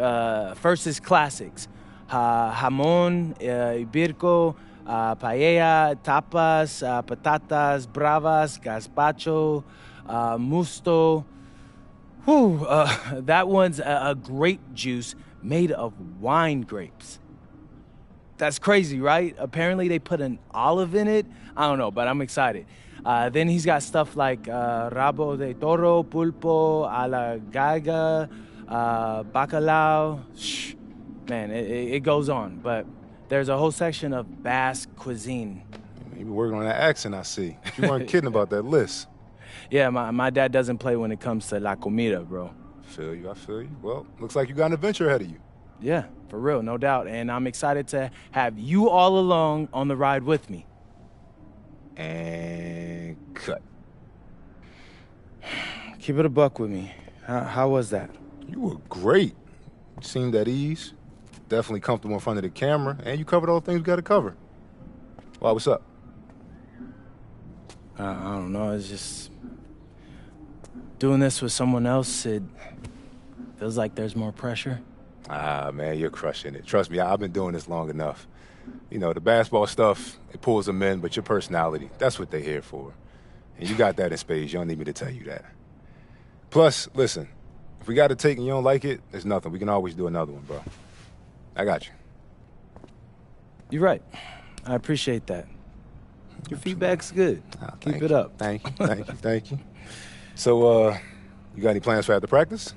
first is classics. Jamón, ibirco, paella, tapas, patatas, bravas, gazpacho, musto. Whew, that one's a grape juice made of wine grapes. That's crazy, right? Apparently they put an olive in it. I don't know, but I'm excited. Then he's got stuff like rabo de toro, pulpo, a la galga, bacalao. Shh. Man, it goes on. But there's a whole section of Basque cuisine. You be working on that accent, I see. You weren't kidding about that list. Yeah, my dad doesn't play when it comes to la comida, bro. I feel you. Well, looks like you got an adventure ahead of you. Yeah, for real, no doubt. And I'm excited to have you all along on the ride with me. And cut. Keep it a buck with me. How was that? You were great. seemed at ease. Definitely comfortable in front of the camera, and you covered all the things we got to cover. Why, what's up? I don't know, it's just... Doing this with someone else, it feels like there's more pressure. Ah, man, you're crushing it. Trust me, I've been doing this long enough. You know, the basketball stuff, it pulls them in, but your personality, that's what they're here for. And you got that in spades. You don't need me to tell you that. Plus, listen, if we got a take and you don't like it, there's nothing. We can always do another one, bro. I got you. You're right. I appreciate that. Your feedback's good. Keep it up. Thank you, thank you, thank you. So, you got any plans for after practice?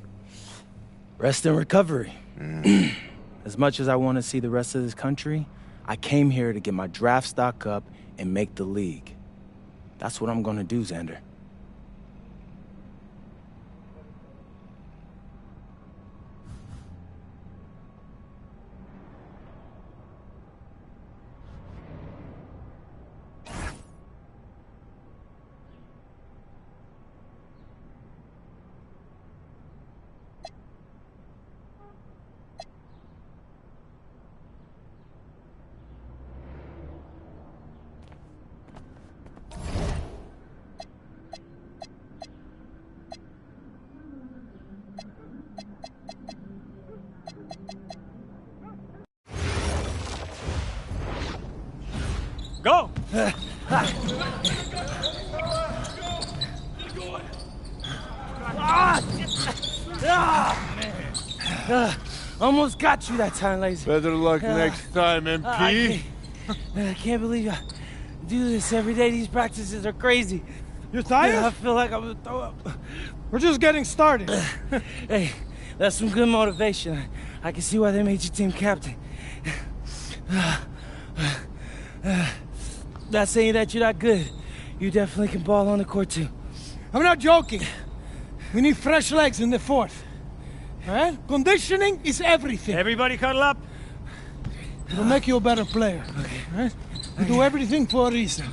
Rest and recovery. As much as I want to see the rest of this country, I came here to get my draft stock up and make the league. That's what I'm gonna do, Xander. Go! Almost got you that time, Lazy. Better luck next time, MP. I can't believe I do this every day. These practices are crazy. You're tired? I feel like I'm gonna throw up. We're just getting started. Hey, that's some good motivation. I can see why they made you team captain. Not saying that you're not good. You definitely can ball on the court, too. I'm not joking. We need fresh legs in the fourth. All right? Conditioning is everything. Everybody cuddle up. It'll make you a better player. Okay. All right? We do everything for a reason.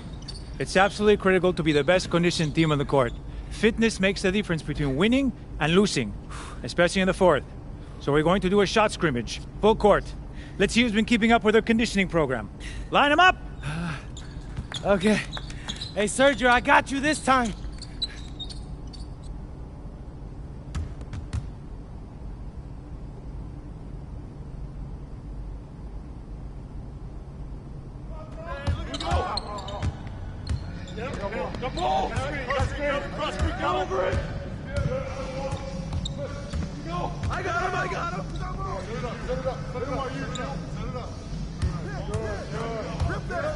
It's absolutely critical to be the best conditioned team on the court. Fitness makes the difference between winning and losing, especially in the fourth. So we're going to do a shot scrimmage, full court. Let's see who's been keeping up with their conditioning program. Line them up! Okay. Hey, Sergio, I got you this time. I got him! Set it up. Rip that!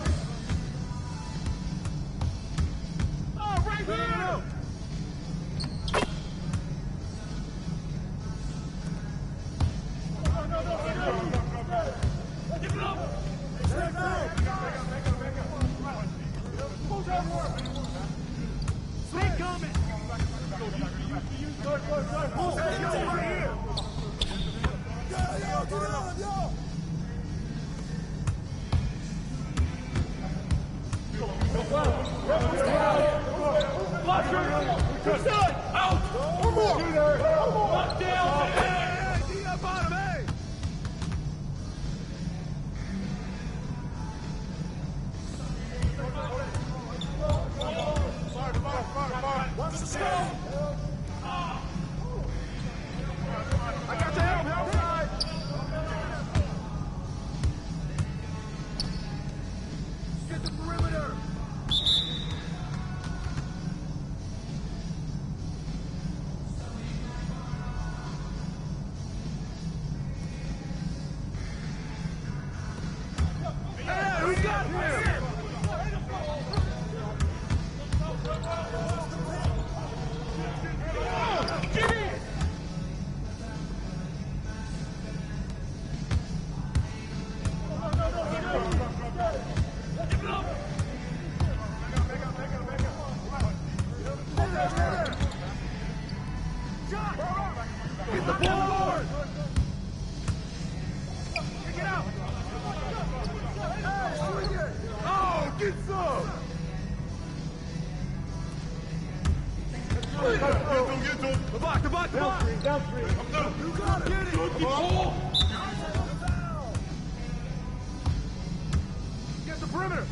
Oh, right here! Get the perimeter.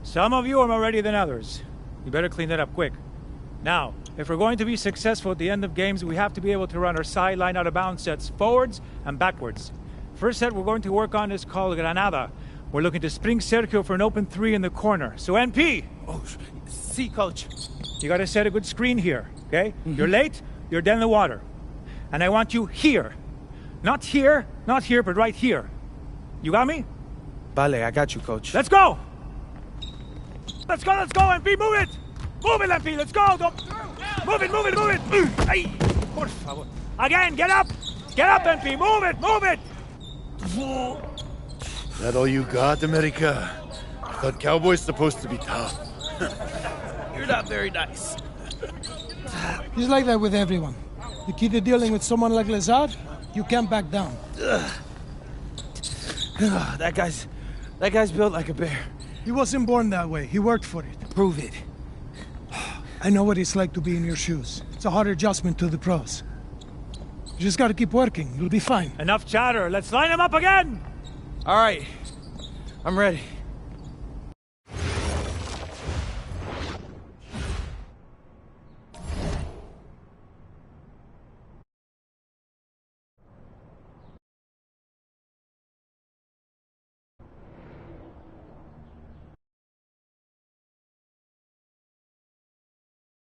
Some of you are more ready than others. You better clean that up quick. Now, if we're going to be successful at the end of games, we have to be able to run our sideline out of bounds sets forwards and backwards. First set we're going to work on is called Granada. We're looking to spring Sergio for an open 3 in the corner. So NP! Oh, see, coach. You gotta set a good screen here, okay? You're late, you're dead in the water. And I want you here. Not here, but right here. You got me? Vale, I got you, coach. Let's go! Let's go, MP, move it! Move it, MP, let's go! Don't... Move it! Ay, por favor. Again, get up! Get up, MP, move it! That all you got, America? I thought Cowboys supposed to be tough. You're not very nice. He's like that with everyone. You keep dealing with someone like Lazard, you can't back down. That guy's built like a bear. He wasn't born that way. He worked for it. Prove it. I know what it's like to be in your shoes. It's a hard adjustment to the pros. You just gotta keep working. You'll be fine. Enough chatter. Let's line him up again! All right. I'm ready.